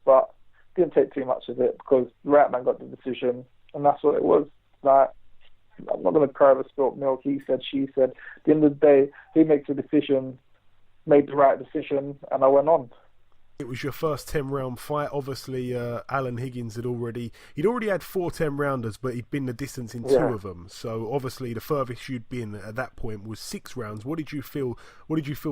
but didn't take too much of it because the right man got the decision. And that's what it was. Like, I'm not going to cry over spilt milk. He said, she said. At the end of the day, he makes a decision, made the right decision, and I went on. It was your first 10-round fight. Obviously, Alan Higgins he'd already had 4 10-rounders, but he'd been the distance in 2 of them. So obviously, the furthest you'd been at that point was 6 rounds. What did you feel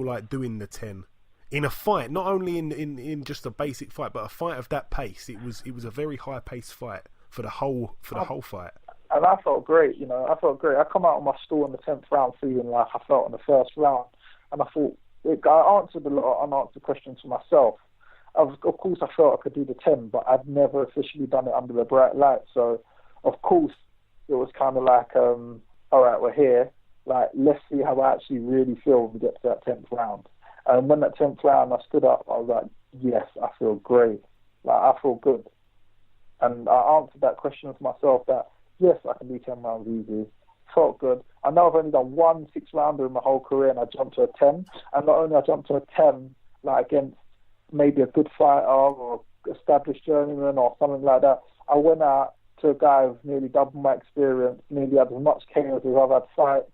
like doing the 10 in a fight? Not only in just a basic fight, but a fight of that pace. It was a very high-paced fight for the whole fight. And I felt great, I felt great. I come out of my stall in the 10th round feeling like I felt in the first round. And I thought, I answered a lot of unanswered questions for myself. Of course, I felt I could do the 10, but I'd never officially done it under the bright light. So, of course, it was kind of like, all right, we're here. Like, let's see how I actually really feel when we get to that 10th round. And when that 10th round, I stood up, I was like, yes, I feel great. Like, I feel good. And I answered that question for myself that, yes, I can do 10 rounds easy. Felt good. I know I've only done 1 6-rounder in my whole career, and I jumped to a 10. And not only I jumped to a 10, like against maybe a good fighter or established journeyman or something like that, I went out to a guy with nearly double my experience, nearly had as much chaos as I've had fights,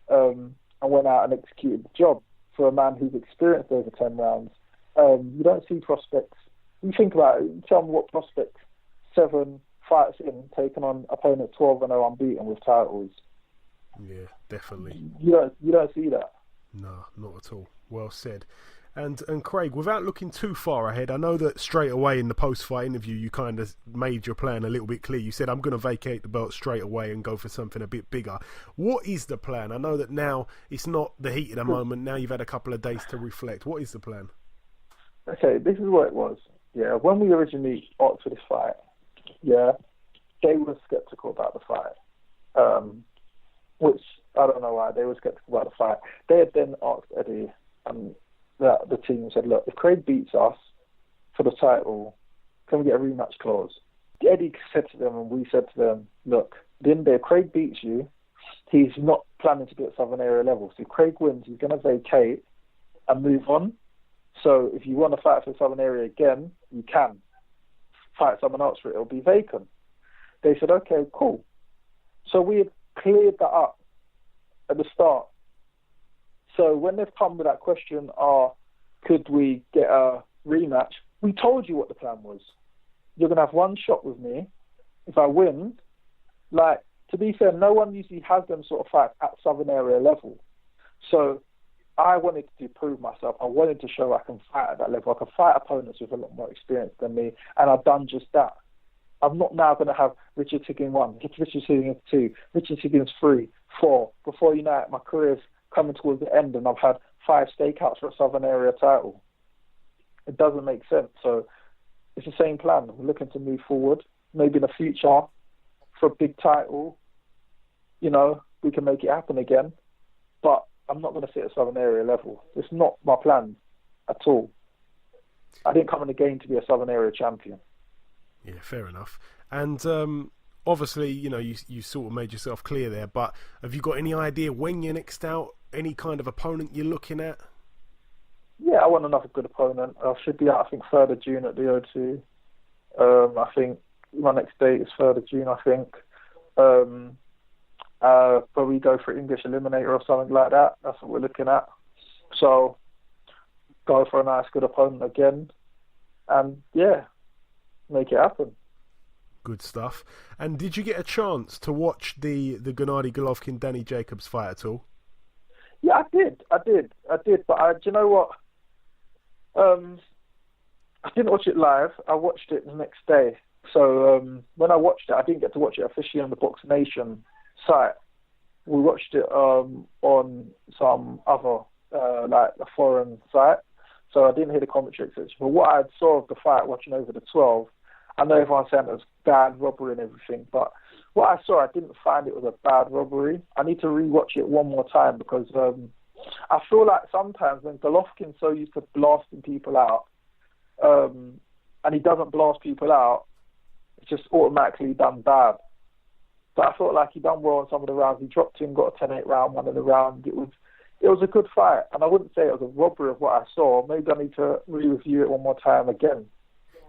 and went out and executed the job for a man who's experienced over 10 rounds. You don't see prospects. You think about it, tell me what prospects 7 fights in, taking on opponent 12-0 unbeaten with titles. Yeah, definitely. You don't see that. No, not at all. Well said. And Craig, without looking too far ahead, I know that straight away in the post-fight interview you kind of made your plan a little bit clear. You said, I'm going to vacate the belt straight away and go for something a bit bigger. What is the plan? I know that now it's not the heat of the moment. Now you've had a couple of days to reflect. What is the plan? Okay, this is what it was. Yeah, when we originally opted for this fight, they were sceptical about the fight, which I don't know why they were sceptical about the fight. They had then asked Eddie and the team said, look, if Craig beats us for the title, can we get a rematch clause? Eddie said to them, and we said to them, look, at the end of the day, if Craig beats you, he's not planning to be at Southern Area level. So if Craig wins, he's going to vacate and move on. So if you want to fight for Southern Area again, you can fight someone else for it. It'll be vacant. They said, okay, cool. So we had cleared that up at the start. So when they've come with that question, could we get a rematch? We told you what the plan was. You're going to have 1 shot with me. If I win, like to be fair, no one usually has them sort of fights at Southern Area level. So I wanted to prove myself. I wanted to show I can fight at that level. I can fight opponents with a lot more experience than me, and I've done just that. I'm not now going to have Richard Higgins 1, Richard Higgins 2, Richard Higgins 3, 4. Before you know it, my career's coming towards the end, and I've had 5 stakeouts for a Southern Area title. It doesn't make sense. So it's the same plan. We're looking to move forward. Maybe in the future, for a big title, you know, we can make it happen again. But I'm not going to sit at Southern Area level. It's not my plan at all. I didn't come in the game to be a Southern Area champion. Yeah, fair enough. And obviously, you know, you sort of made yourself clear there, but have you got any idea when you're next out? Any kind of opponent you're looking at? Yeah, I want another good opponent. I should be out, I think, 3rd of June at the O2. I think my next date is 3rd of June, I think. But we go for English Eliminator or something like that. That's what we're looking at. So, go for a nice, good opponent again. And, yeah, make it happen. Good stuff. And did you get a chance to watch the Gennady Golovkin Danny Jacobs fight at all? Yeah, I did. But do you know what? I didn't watch it live. I watched it the next day. So when I watched it, I didn't get to watch it officially on the Box Nation site. We watched it on some other, like a foreign site. So I didn't hear the commentary, etc. But what I saw of the fight, watching over the 12, I know everyone's saying it was bad robbery and everything, but what I saw, I didn't find it was a bad robbery. I need to rewatch it one more time because I feel like sometimes when Golovkin's so used to blasting people out, and he doesn't blast people out, it's just automatically done bad. But I felt like he done well on some of the rounds. He dropped him, got a 10-8 round, one of the rounds. It was a good fight, and I wouldn't say it was a robbery of what I saw. Maybe I need to re-review it one more time again.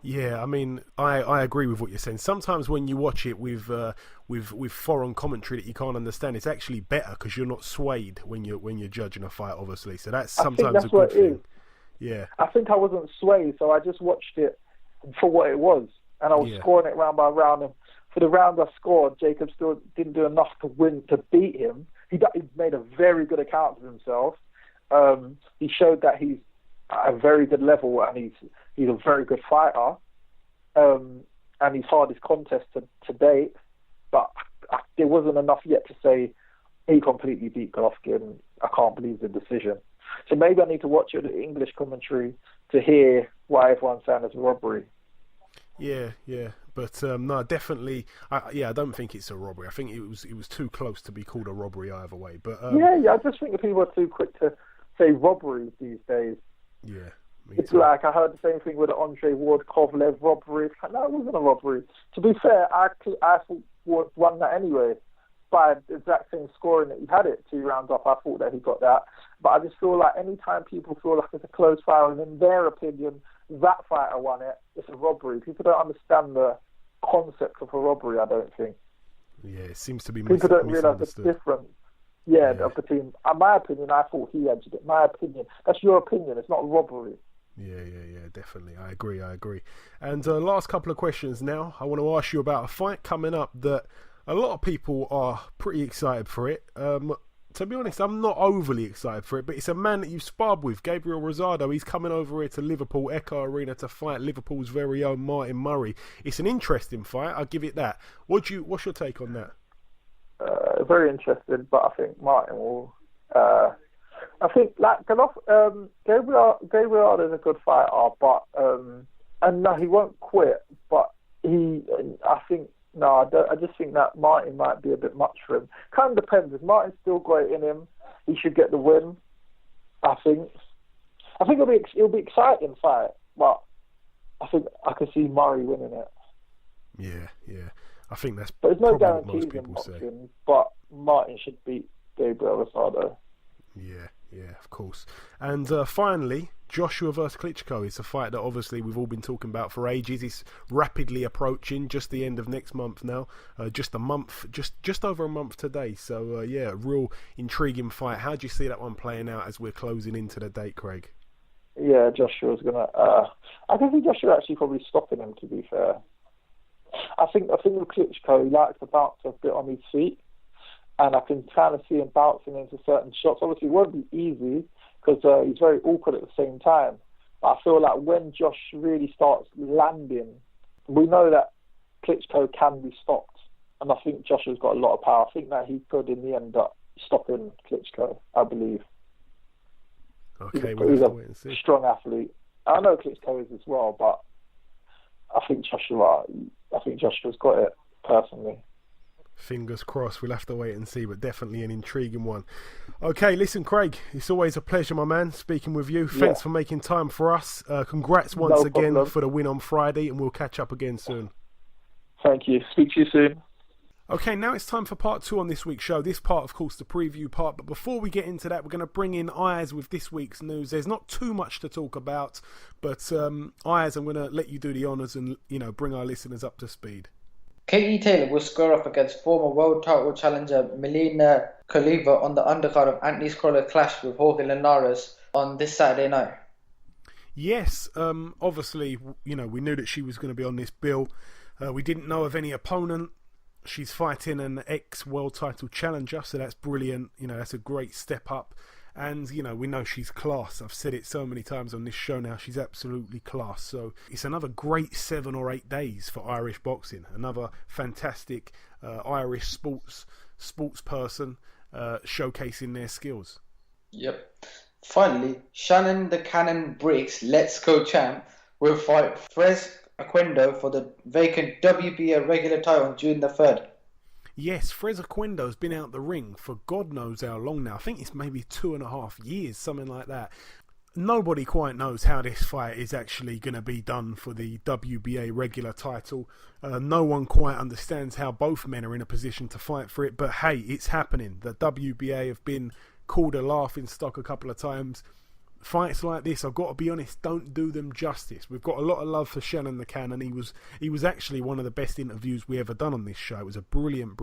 Yeah, I mean, I agree with what you're saying. Sometimes when you watch it with foreign commentary that you can't understand, it's actually better because you're not swayed when you're judging a fight, obviously. So that's sometimes a good thing. Yeah, I think I wasn't swayed, so I just watched it for what it was, and I was scoring it round by round. And for the round I scored, Jacob still didn't do enough to beat him. He made a very good account of himself. He showed that he's at a very good level, and he's a very good fighter. And he's hardest contest to date, but there wasn't enough yet to say he completely beat Golovkin. I can't believe the decision. So maybe I need to watch the English commentary to hear why everyone's saying it's a robbery. Yeah, but no, definitely. I don't think it's a robbery. I think it was too close to be called a robbery either way. But yeah, I just think that people are too quick to say robbery these days. Yeah. It's like I heard the same thing with the Andre Ward Kovalev robbery. It's like, no, it wasn't a robbery. To be fair, I thought Ward won that anyway by the exact same scoring that he had it 2 rounds up. I thought that he got that. But I just feel like anytime people feel like it's a close fight, and in their opinion, that fighter won it, it's a robbery. People don't understand the concept of a robbery, I don't think. Yeah, it seems to be people don't realise the difference. Yeah, of the team. In my opinion, I thought he edged it. My opinion. That's your opinion. It's not a robbery. Yeah, definitely. I agree. And last couple of questions now. I want to ask you about a fight coming up that a lot of people are pretty excited for it. To be honest, I'm not overly excited for it, but it's a man that you've sparred with, Gabriel Rosado. He's coming over here to Liverpool Echo Arena to fight Liverpool's very own Martin Murray. It's an interesting fight, I'll give it that. What's your take on that? Very interested, but I think Martin will... I think like Gabriel is a good fighter, but and no, he won't quit. But I just think that Martin might be a bit much for him. Kind of depends. If Martin's still great in him, he should get the win. I think it'll be exciting fight, but I think I can see Murray winning it. Yeah. I think that's. But there's no guarantees guarantees in boxing. But Martin should beat Gabriel Rosado. Yeah, of course. And finally, Joshua versus Klitschko is a fight that obviously we've all been talking about for ages. It's rapidly approaching, just the end of next month now. Just over a month today. So, a real intriguing fight. How do you see that one playing out as we're closing into the date, Craig? Yeah, Joshua's going to... I can see Joshua actually probably stopping him, to be fair. I think with Klitschko, he likes to bounce a bit on his feet, and I can kind of see him bouncing into certain shots. Obviously, it won't be easy because he's very awkward at the same time. But I feel like when Josh really starts landing, we know that Klitschko can be stopped, and I think Josh has got a lot of power. I think that he could, in the end, up stopping Klitschko, I believe. Okay, he's a strong athlete. I know Klitschko is as well, but I think Joshua's got it, personally. Fingers crossed. We'll have to wait and see, but definitely an intriguing one. Okay, listen, Craig, it's always a pleasure, my man, speaking with you. Thanks for making time for us. Congrats once again for the win on Friday, and we'll catch up again soon. Thank you. Speak to you soon. Okay, now it's time for part 2 on this week's show. This part, of course, the preview part. But before we get into that, we're going to bring in Ayaz with this week's news. There's not too much to talk about, but Ayaz, I'm going to let you do the honours and, bring our listeners up to speed. Katie Taylor will square off against former world title challenger Melina Koliva on the undercard of Anthony's Crolla clash with Jorge Linares on this Saturday night. Yes, obviously, we knew that she was going to be on this bill. We didn't know of any opponent. She's fighting an ex-world title challenger, so that's brilliant. That's a great step up. And, we know she's class. I've said it so many times on this show now. She's absolutely class. So it's another great 7 or 8 days for Irish boxing. Another fantastic Irish sports person showcasing their skills. Yep. Finally, Shannon the Cannon Briggs, Let's Go champ, will fight Frez Aquendo for the vacant WBA regular title on June the 3rd. Yes, Frez Aquendo's been out the ring for God knows how long now. I think it's maybe 2.5 years, something like that. Nobody quite knows how this fight is actually going to be done for the WBA regular title. No one quite understands how both men are in a position to fight for it, but hey, it's happening. The WBA have been called a laughing stock a couple of times. Fights like this, I've got to be honest, don't do them justice. We've got a lot of love for Shannon the Cannon. He was actually one of the best interviews we ever done on this show. It was a brilliant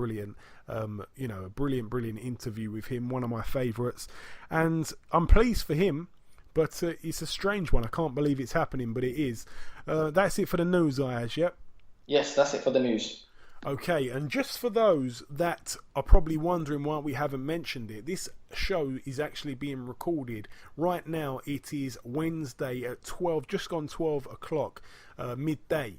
interview with him, one of my favourites. And I'm pleased for him, but it's a strange one. I can't believe it's happening, but it is. That's it for the news, Ayaz, yep? Yes, that's it for the news. Okay, and just for those that are probably wondering why we haven't mentioned it, this show is actually being recorded right now. It is Wednesday at 12, just gone 12 o'clock, midday.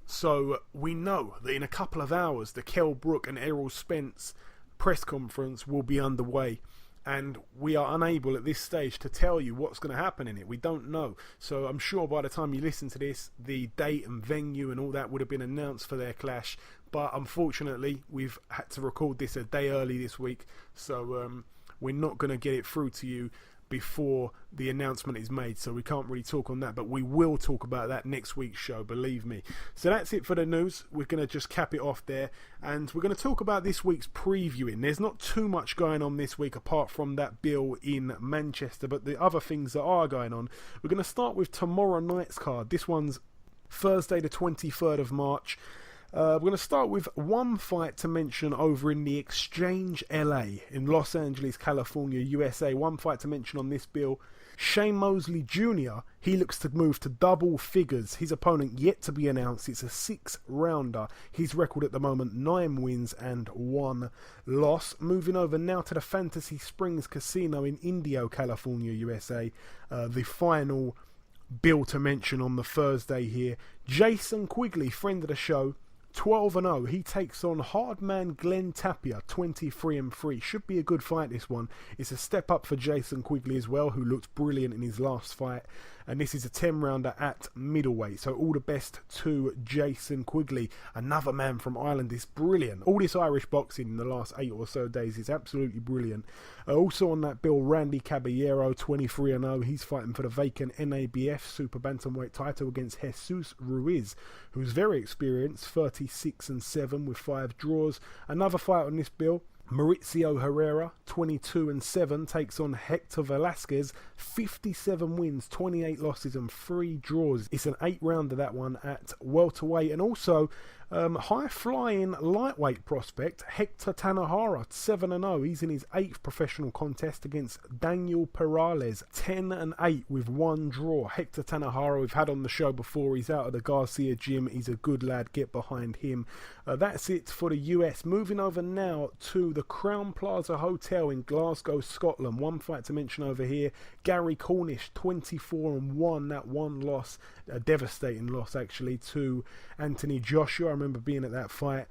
So we know that in a couple of hours, the Kell Brook and Errol Spence press conference will be underway. And we are unable at this stage to tell you what's going to happen in it. We don't know. So I'm sure by the time you listen to this, the date and venue and all that would have been announced for their clash. But unfortunately, we've had to record this a day early this week. So we're not going to get it through to you before the announcement is made. So we can't really talk on that. But we will talk about that next week's show, believe me. So that's it for the news. We're going to just cap it off there. And we're going to talk about this week's previewing. There's not too much going on this week apart from that bill in Manchester. But the other things that are going on, we're going to start with tomorrow night's card. This one's Thursday the 23rd of March. We're going to start with one fight to mention over in the Exchange LA in Los Angeles, California, USA. One fight to mention on this bill. Shane Mosley Jr., he looks to move to double figures. His opponent yet to be announced. It's a 6-rounder. His record at the moment, 9 wins and 1 loss. Moving over now to the Fantasy Springs Casino in Indio, California, USA. The final bill to mention on the Thursday here. Jason Quigley, friend of the show, 12-0. He takes on hardman Glenn Tapia, 23-3. Should be a good fight, this one. It's a step up for Jason Quigley as well, who looked brilliant in his last fight. And this is a 10-rounder at middleweight. So all the best to Jason Quigley. Another man from Ireland is brilliant. All this Irish boxing in the last 8 or so days is absolutely brilliant. Also on that bill, Randy Caballero, 23-0. He's fighting for the vacant NABF Super Bantamweight title against Jesus Ruiz, who's very experienced, 36-7 with 5 draws. Another fight on this bill, Mauricio Herrera, 22-7, takes on Hector Velasquez, 57 wins, 28 losses and 3 draws. It's an 8-rounder, that one, at welterweight. And also High-flying lightweight prospect Hector Tanahara, 7-0. He's in his 8th professional contest against Daniel Perales, 10-8 with 1 draw. Hector Tanahara we've had on the show before. He's out of the Garcia gym. He's a good lad. Get behind him. That's it for the US. Moving over now to the Crown Plaza Hotel in Glasgow, Scotland. One fight to mention over here. Gary Cornish, 24-1. That one loss, a devastating loss actually, to Anthony Joshua. I remember being at that fight.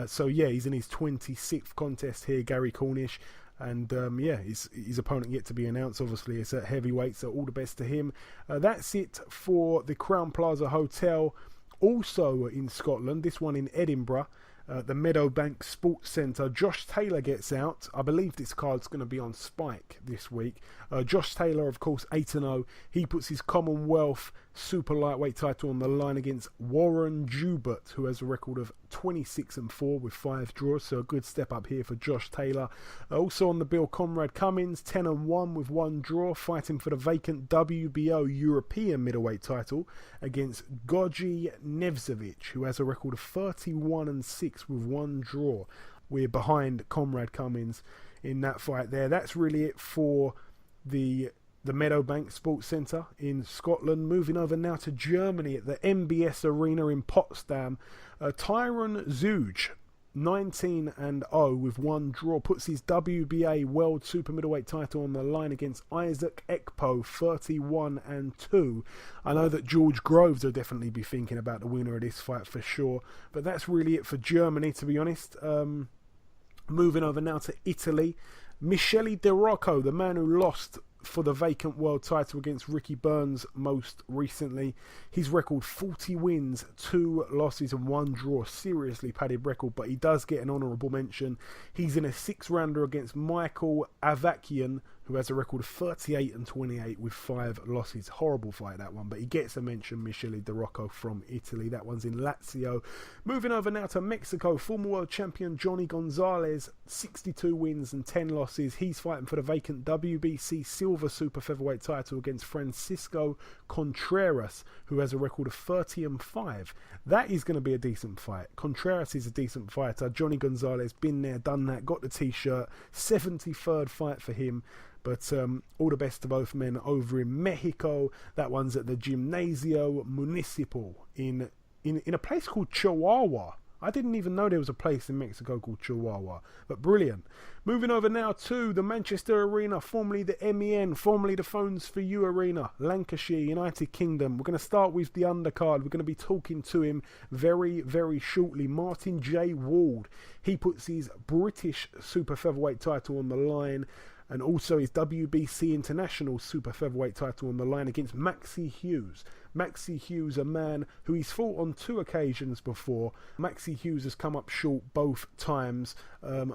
So yeah, he's in his 26th contest here, Gary Cornish. And his opponent yet to be announced. Obviously, it's at heavyweight, so all the best to him. That's it for the Crown Plaza Hotel. Also in Scotland, this one in Edinburgh, the Meadowbank Sports Centre. Josh Taylor gets out. I believe this card's going to be on Spike this week. Josh Taylor, of course, 8-0. He puts his Commonwealth super lightweight title on the line against Warren Joubert, who has a record of 26-4 with 5 draws. So a good step up here for Josh Taylor. Also on the bill, Conrad Cummins, 10-1 with 1 draw, fighting for the vacant WBO European middleweight title against Goji Nevzovic, who has a record of 31-6 with 1 draw. We're behind Conrad Cummins in that fight there. That's really it for the Meadowbank Sports Centre in Scotland. Moving over now to Germany at the MBS Arena in Potsdam. Tyron Zuge, 19-0 with 1 draw, puts his WBA World Super Middleweight title on the line against Isaac Ekpo, 31-2. I know that George Groves will definitely be thinking about the winner of this fight for sure, but that's really it for Germany, to be honest. Moving over now to Italy. Michele De Rocco, the man who lost for the vacant world title against Ricky Burns most recently. His record, 40 wins, 2 losses and 1 draw. Seriously padded record, but he does get an honourable mention. He's in a 6-rounder against Michael Avakian, who has a record of 38-28 with 5 losses. Horrible fight, that one, but he gets a mention. Michele De Rocco from Italy. That one's in Lazio. Moving over now to Mexico. Former world champion Johnny Gonzalez, 62 wins and 10 losses. He's fighting for the vacant WBC Silver Super Featherweight title against Francisco Contreras, who has a record of 30-5. That is going to be a decent fight. Contreras is a decent fighter. Johnny Gonzalez, been there, done that, got the t-shirt. 73rd fight for him. But all the best to both men over in Mexico. That one's at the Gimnasio Municipal in a place called Chihuahua. I didn't even know there was a place in Mexico called Chihuahua. But brilliant. Moving over now to the Manchester Arena, formerly the MEN, formerly the Phones for You Arena, Lancashire, United Kingdom. We're going to start with the undercard. We're going to be talking to him very, very shortly. Martin J. Wald. He puts his British Super Featherweight title on the line, and also his WBC International Super Featherweight title on the line against Maxi Hughes. Maxi Hughes, a man who he's fought on 2 occasions before. Maxi Hughes has come up short both times.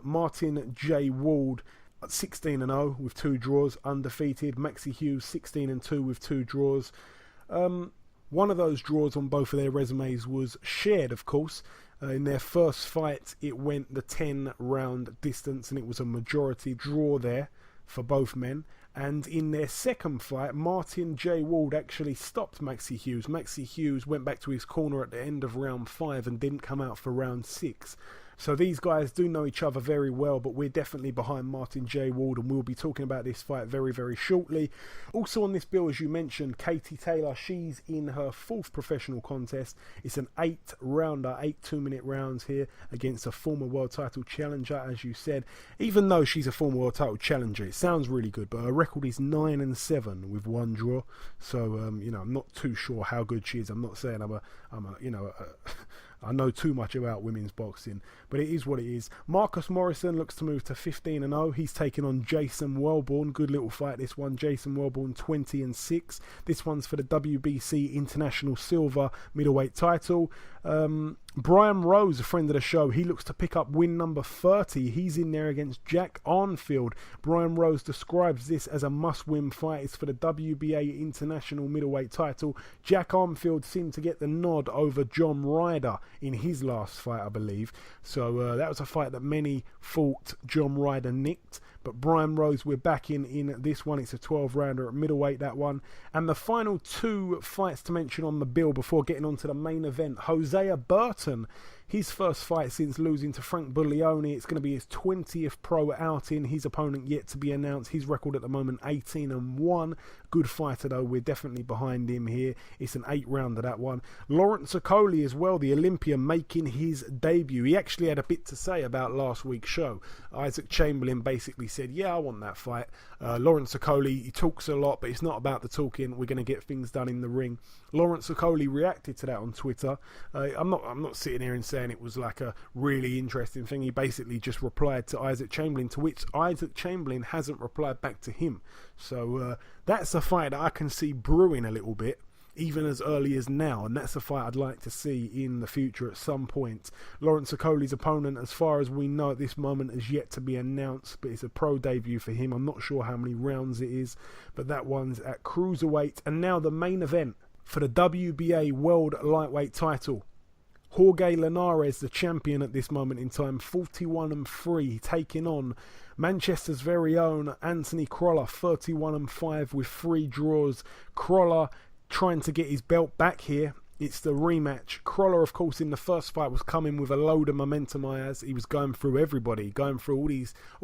Martin J. Wald, 16-0 with 2 draws, undefeated. Maxi Hughes, 16-2 with 2 draws. One of those draws on both of their resumes was shared, of course. In their first fight, it went the 10-round distance, and it was a majority draw there for both men. And in their second fight, Martin J. Wald actually stopped Maxi Hughes. Maxi Hughes went back to his corner at the end of round 5 and didn't come out for round 6. So these guys do know each other very well, but we're definitely behind Martin J. Wald, and we'll be talking about this fight very, very shortly. Also on this bill, as you mentioned, Katie Taylor, she's in her 4th professional contest. It's an 8-rounder, 8 2-minute rounds here against a former world title challenger, as you said. Even though she's a former world title challenger, it sounds really good, but her record is 9-7 with 1 draw. So, I'm not too sure how good she is. I'm not saying I know too much about women's boxing, but it is what it is. Marcus Morrison looks to move to 15-0. He's taking on Jason Wellborn. Good little fight, this one. Jason Wellborn, 20-6. This one's for the WBC International Silver Middleweight title. Brian Rose, a friend of the show, he looks to pick up win number 30. He's in there against Jack Arnfield. Brian Rose describes this as a must-win fight. It's for the WBA International Middleweight title. Jack Arnfield seemed to get the nod over John Ryder in his last fight, I believe. So that was a fight that many thought John Ryder nicked. But Brian Rose, we're back in this one. It's a 12-rounder at middleweight, that one. And the final 2 fights to mention on the bill before getting on to the main event. Hosea Burton, his first fight since losing to Frank Buglioni. It's going to be his 20th pro outing. His opponent yet to be announced. His record at the moment 18-1. Good fighter though. We're definitely behind him here. It's an 8-rounder, that one. Lawrence Okoli as well, the Olympian, making his debut. He actually had a bit to say about last week's show. Isaac Chamberlain basically said, yeah, I want that fight. Lawrence Okoli, he talks a lot, but it's not about the talking. We're going to get things done in the ring. Lawrence Okoli reacted to that on Twitter. I'm not sitting here and saying it was like a really interesting thing. He basically just replied to Isaac Chamberlain, to which Isaac Chamberlain hasn't replied back to him. So that's a fight that I can see brewing a little bit, even as early as now, and that's a fight I'd like to see in the future at some point. Lawrence Okoli's opponent, as far as we know at this moment, is yet to be announced, but it's a pro debut for him. I'm not sure how many rounds it is, but that one's at cruiserweight. And now the main event for the WBA World Lightweight title. Jorge Linares, the champion at this moment in time, 41-3, taking on Manchester's very own Anthony Crolla, 31-5 with 3 draws. Crolla trying to get his belt back here. It's the rematch. Crolla, of course, in the first fight was coming with a load of momentum. Ayaz, he was going through everybody, going through all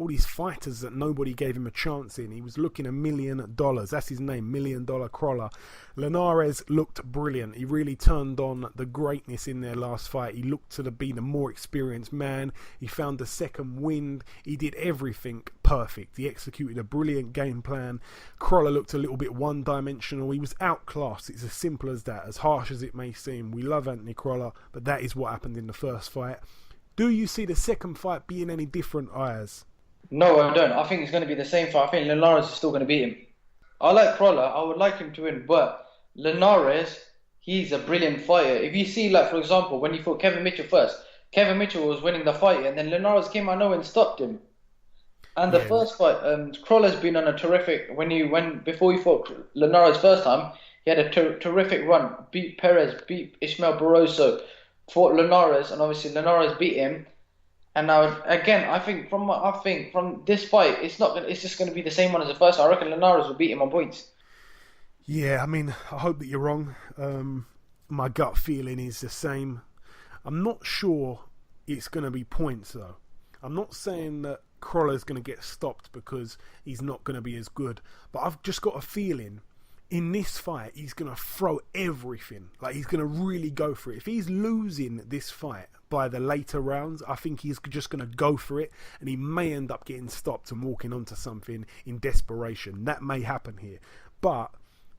these fighters that nobody gave him a chance in. He was looking $1 million. That's his name, $1 million Crolla. Linares looked brilliant. He really turned on the greatness in their last fight. He looked to be the more experienced man. He found the second wind. He did everything perfect. He executed a brilliant game plan. Crolla looked a little bit one-dimensional. He was outclassed. It's as simple as that, as harsh as it may seem. We love Anthony Crolla, but that is what happened in the first fight. Do you see the second fight being any different, Ayaz? No, I don't. I think it's going to be the same fight. I think Linares is still going to beat him. I like Crolla. I would like him to win, but Linares, he's a brilliant fighter. If you see, like, for example, when he fought Kevin Mitchell first, Kevin Mitchell was winning the fight, and then Linares came out of nowhere and stopped him. And the first fight, Crolla's been on a terrific. Before he fought Linares first time, he had a terrific run. Beat Perez, beat Ismael Barroso, fought Linares, and obviously Linares beat him. And now again, I think from this fight, it's just going to be the same one as the first. I reckon Linares will beat him on points. Yeah, I mean, I hope that you're wrong. My gut feeling is the same. I'm not sure it's going to be points though. I'm not saying that Crolla's going to get stopped because he's not going to be as good, but I've just got a feeling in this fight he's going to throw everything. Like, he's going to really go for it. If he's losing this fight by the later rounds, I think he's just going to go for it, and he may end up getting stopped and walking onto something in desperation. That may happen here, but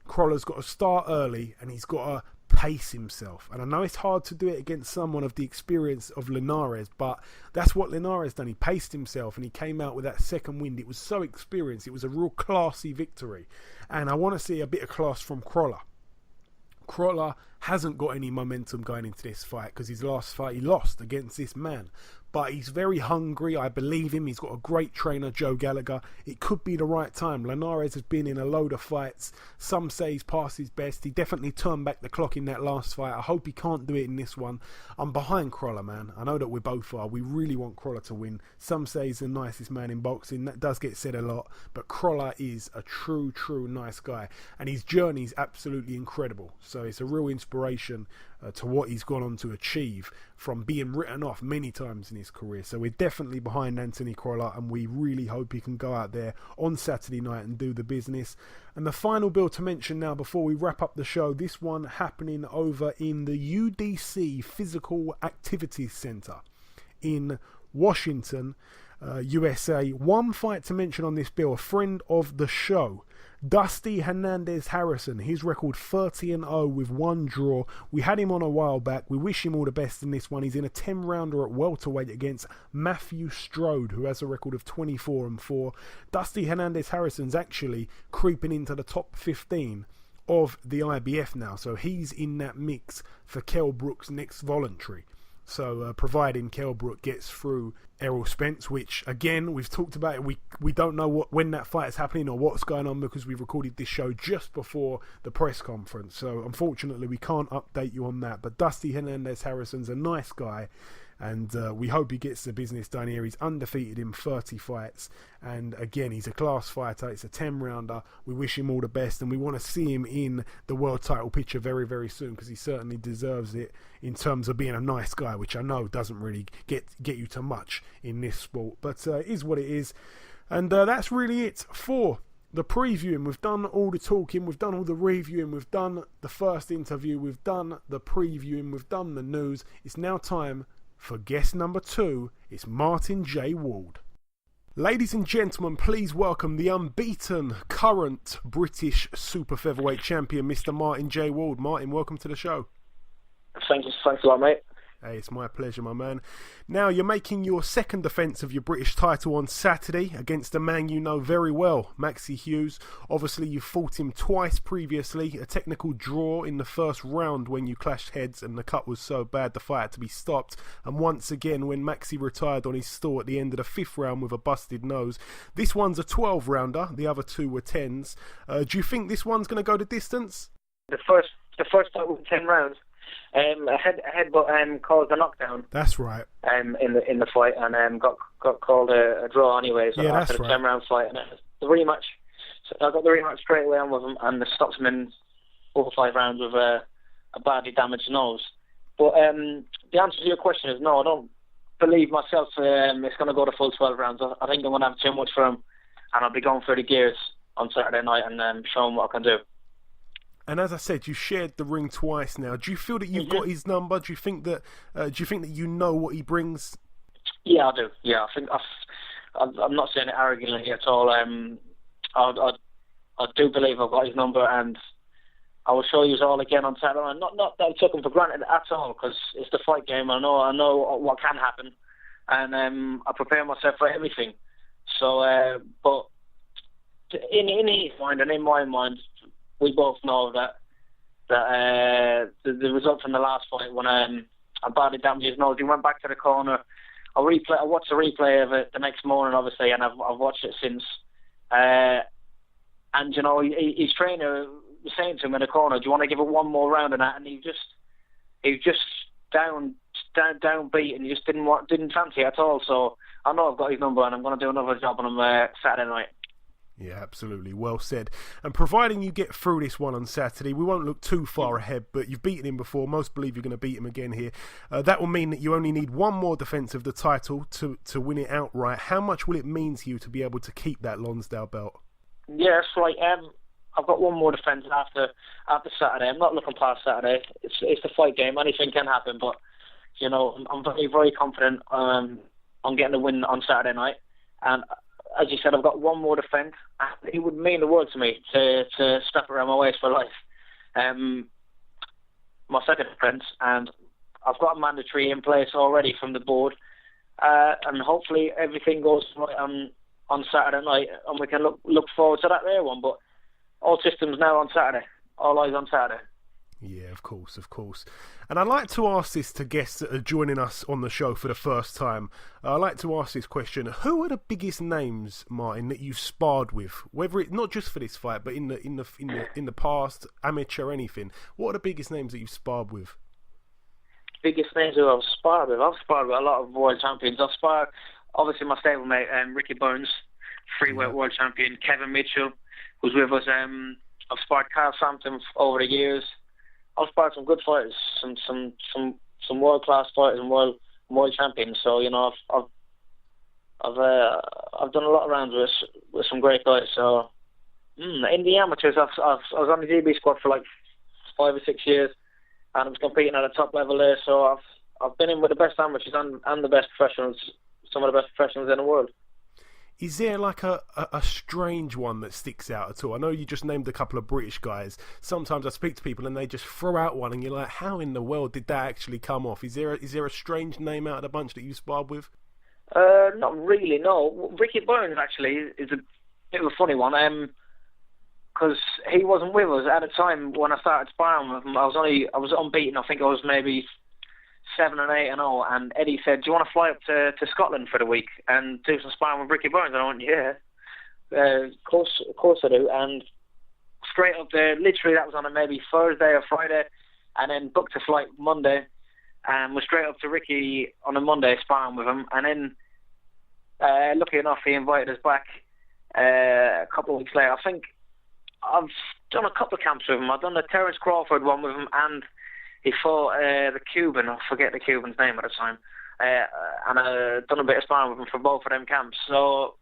Crolla's got to start early and he's got to pace himself. And I know it's hard to do it against someone of the experience of Linares, but that's what Linares done. He paced himself and he came out with that second wind. It was so experienced. It was a real classy victory. And I want to see a bit of class from Crolla. Crolla hasn't got any momentum going into this fight because his last fight he lost against this man. But he's very hungry. I believe him. He's got a great trainer, Joe Gallagher. It could be the right time. Linares has been in a load of fights. Some say he's past his best. He definitely turned back the clock in that last fight. I hope he can't do it in this one. I'm behind Crolla, man. I know that we both are. We really want Crolla to win. Some say he's the nicest man in boxing. That does get said a lot. But Crolla is a true nice guy. And his journey is absolutely incredible. So it's a real inspiration to what he's gone on to achieve from being written off many times in his career. So we're definitely behind Anthony Crolla, and we really hope he can go out there on Saturday night and do the business. And the final bill to mention now before we wrap up the show, this one happening over in the UDC Physical Activities Center in Washington, USA. One fight to mention on this bill, a friend of the show, Dusty Hernandez Harrison. His record 30-0 with 1 draw. We had him on a while back. We wish him all the best in this one. He's in a 10-rounder at welterweight against Matthew Strode, who has a record of 24-4. Dusty Hernandez Harrison's actually creeping into the top 15 of the IBF now, so he's in that mix for Kell Brook's next voluntary. So providing Kell Brook gets through Errol Spence, which again we've talked about it, we don't know when that fight is happening or what's going on because we recorded this show just before the press conference, so unfortunately we can't update you on that. But Dusty Hernandez Harrison's a nice guy and we hope he gets the business done here. He's undefeated in 30 fights, and again, he's a class fighter. It's a 10-rounder. We wish him all the best, and we want to see him in the world title picture very, very soon, because he certainly deserves it in terms of being a nice guy, which I know doesn't really get you to much in this sport, but it is what it is. And that's really it for the previewing. We've done all the talking, we've done all the reviewing, we've done the first interview, we've done the previewing, we've done the news. It's now time for guest number 2. It's Martin J. Ward. Ladies and gentlemen, please welcome the unbeaten current British Super-Featherweight champion, Mr. Martin J. Ward. Martin, welcome to the show. Thanks a lot, mate. Hey, it's my pleasure, my man. Now, you're making your second defence of your British title on Saturday against a man you know very well, Maxi Hughes. Obviously, you fought him twice previously, a technical draw in the first round when you clashed heads and the cut was so bad the fight had to be stopped, and once again when Maxi retired on his stall at the end of the 5th round with a busted nose. This one's a 12-rounder, the other 2 were 10s. Do you think this one's going to go the distance? The first fight was 10 rounds. A headbutt caused a knockdown. That's right. In the fight, and got called a draw anyways. Yeah, after the 10-round fight, and the rematch. So I got the rematch straight away on with him, and the stops him in 4 or 5 rounds with a badly damaged nose. But the answer to your question is no. I don't believe myself. It's going to go the full 12 rounds. I think I'm going to have too much for him, and I'll be going for the gears on Saturday night and show him what I can do. And as I said, you shared the ring twice now. Do you feel that you've got his number? Do you think that you know what he brings? Yeah, I do. Yeah, I think I'm not saying it arrogantly at all. I do believe I've got his number, and I will show you all again on Saturday. And not that I took him for granted at all, because it's the fight game. I know what can happen, and I prepare myself for everything. So, but in his mind and in my mind, we both know that the result from the last fight, when I badly damaged his nose, he went back to the corner. I watched the replay of it the next morning, obviously, and I've watched it since. And his trainer was saying to him in the corner, "Do you want to give it one more round?" And that, and he was just down beat, and he just didn't fancy it at all. So I know I've got his number, and I'm going to do another job on him Saturday night. Yeah, absolutely. Well said. And providing you get through this one on Saturday, we won't look too far ahead, but you've beaten him before. Most believe you're going to beat him again here. That will mean that you only need one more defence of the title to win it outright. How much will it mean to you to be able to keep that Lonsdale belt? Yeah, that's right. I've got one more defence after Saturday. I'm not looking past Saturday. It's the fight game. Anything can happen, but I'm very, very confident on getting the win on Saturday night. And as you said, I've got one more defence. It would mean the world to me to strap around my waist for life. My second defence, and I've got a mandatory in place already from the board, and hopefully everything goes right on Saturday night, and we can look forward to that rare one. But all systems now on Saturday. All eyes on Saturday. Yeah, of course. And I'd like to ask this to guests that are joining us on the show for the first time. I'd like to ask this question: who are the biggest names, Martin, that you've sparred with? Whether it not just for this fight, but in the past, amateur, anything. What are the biggest names that you've sparred with? Biggest names who I've sparred with? I've sparred with a lot of world champions. I've sparred, obviously, my stablemate, Ricky Burns, freeweight world champion. Kevin Mitchell, who's with us. I've sparred Carl Frampton over the years. I've sparred some good fighters, some world class fighters and world champions. So I've done a lot of rounds with some great guys. So in the amateurs, I was on the GB squad for like 5 or 6 years, and I was competing at a top level there. So I've been in with the best amateurs and the best professionals, some of the best professionals in the world. Is there like a strange one that sticks out at all? I know you just named a couple of British guys. Sometimes I speak to people and they just throw out one and you're like, how in the world did that actually come off? Is there a strange name out of the bunch that you sparred with? Not really, no. Ricky Burns actually is a bit of a funny one, because he wasn't with us at the time when I started sparring with him. I was unbeaten. I think I was maybe 7-8-0, and Eddie said, "Do you want to fly up to Scotland for the week and do some sparring with Ricky Burns?" And I went, "Yeah, of course I do." And straight up there, literally that was on a maybe Thursday or Friday, and then booked a flight Monday, and was straight up to Ricky on a Monday sparring with him. And then, lucky enough, he invited us back a couple of weeks later. I think I've done a couple of camps with him. I've done the Terence Crawford one with him, and he fought the Cuban. I forget the Cuban's name at the time. And I've done a bit of sparring with him for both of them camps. So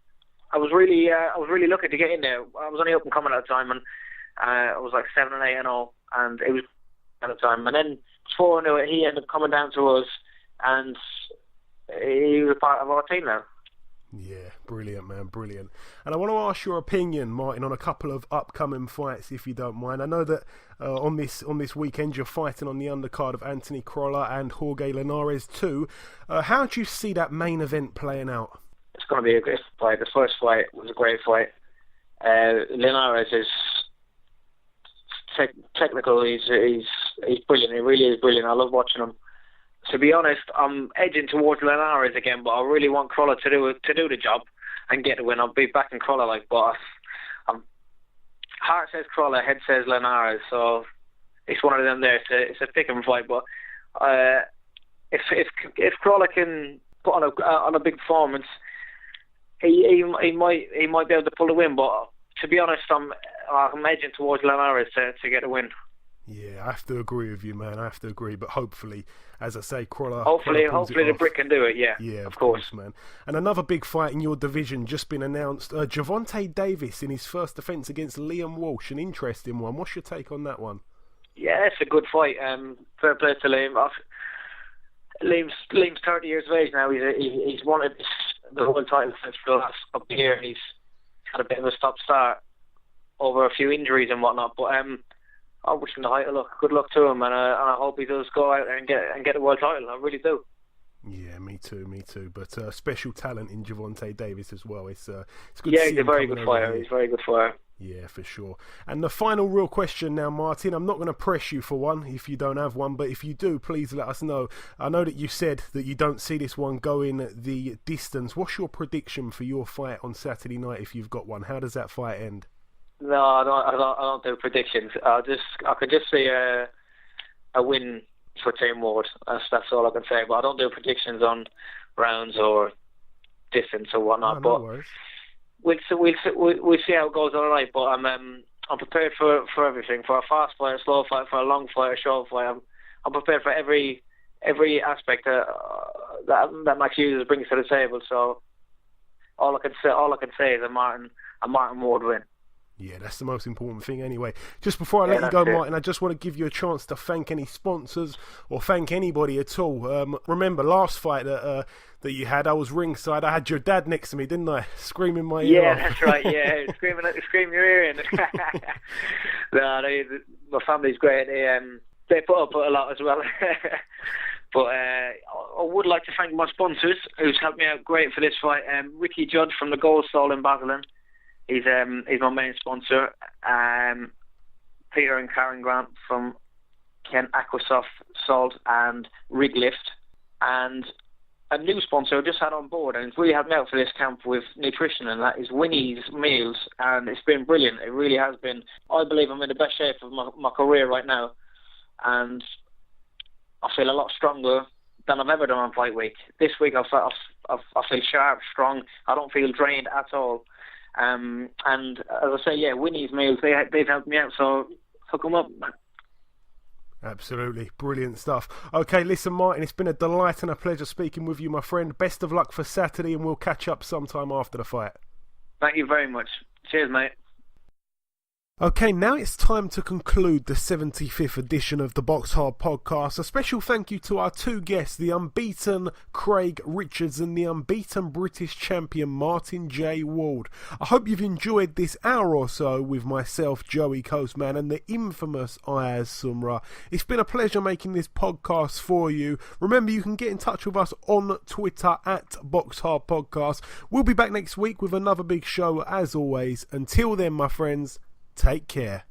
I was really lucky to get in there. I was only up and coming at the time, and I was like 7-8-0, and it was at the time. And then before I knew it, he ended up coming down to us, and he was a part of our team now. Yeah, brilliant, man, brilliant. And I want to ask your opinion, Martin, on a couple of upcoming fights, if you don't mind. I know that on this weekend you're fighting on the undercard of Anthony Crolla and Jorge Linares II. How do you see that main event playing out? It's going to be a great fight. The first fight was a great fight. Linares is technical. He's brilliant. He really is brilliant. I love watching him. To be honest, I'm edging towards Linares again, but I really want Crolla to do the job and get the win. I'll be backing Crolla, but heart says Crolla, head says Linares, so it's one of them there. It's a pick and fight, but if Crolla can put on a big performance, he might be able to pull the win. But to be honest, I'm edging towards Linares to get the win. Yeah, I have to agree with you, man. I have to agree, but hopefully, as I say, Crolla. Hopefully the brick can do it. Yeah, of course, man. And another big fight in your division just been announced. Gervonta Davis in his first defence against Liam Walsh, an interesting one. What's your take on that one? Yeah, it's a good fight. Fair play to Liam. Liam's 30 years of age now. He's wanted the world title for the last couple of years. He's had a bit of a stop-start over a few injuries and whatnot, but I wish him good luck to him, and I hope he does go out there and get the world title. I really do. Yeah, me too. But special talent in Gervonta Davis as well. It's good. Yeah, to see he's a very good fighter. He's a very good fighter. Yeah, for sure. And the final real question now, Martin. I'm not going to press you for one if you don't have one, but if you do, please let us know. I know that you said that you don't see this one going the distance. What's your prediction for your fight on Saturday night if you've got one? How does that fight end? No, I don't do predictions. I could just see a win for Team Ward. That's all I can say. But I don't do predictions on rounds or distance or whatnot. No worries. We'll see how it goes all right. But I'm prepared for everything. For a fast fight, a slow fight, for a long fight, a short fight. I'm prepared for every aspect that Maxi Hughes brings to the table. So all I can say is a Martin Ward win. Yeah, that's the most important thing anyway. Just before I let you go, Martin, I just want to give you a chance to thank any sponsors or thank anybody at all. Remember, last fight that you had, I was ringside. I had your dad next to me, didn't I? Screaming my ear off. Yeah, that's right, yeah. Screaming your ear in. No, my family's great. They put up a lot as well. But I would like to thank my sponsors, who's helped me out great for this fight. Ricky Judd from the Gold Stall in Basildon. He's my main sponsor. Peter and Karen Grant from Ken Aquasoft Salt and Rig Lift, and a new sponsor I just had on board, and it's really helped me out for this camp with nutrition, and that is Winnie's Meals, and it's been brilliant. It really has been. I believe I'm in the best shape of my career right now, and I feel a lot stronger than I've ever done on fight week. This week I feel sharp, strong. I don't feel drained at all. And as I say, yeah, Winnie's Meals, they've helped me out, so hook them up. Absolutely, brilliant stuff. Okay, listen, Martin, it's been a delight and a pleasure speaking with you, my friend. Best of luck for Saturday, and we'll catch up sometime after the fight. Thank you very much. Cheers, mate. Okay, now it's time to conclude the 75th edition of the BoxHard Podcast. A special thank you to our two guests, the unbeaten Craig Richards and the unbeaten British champion Martin J. Ward. I hope you've enjoyed this hour or so with myself, Joey Coastman, and the infamous Ayaz Sumra. It's been a pleasure making this podcast for you. Remember, you can get in touch with us on Twitter at BoxHard Podcast. We'll be back next week with another big show as always. Until then, my friends, take care.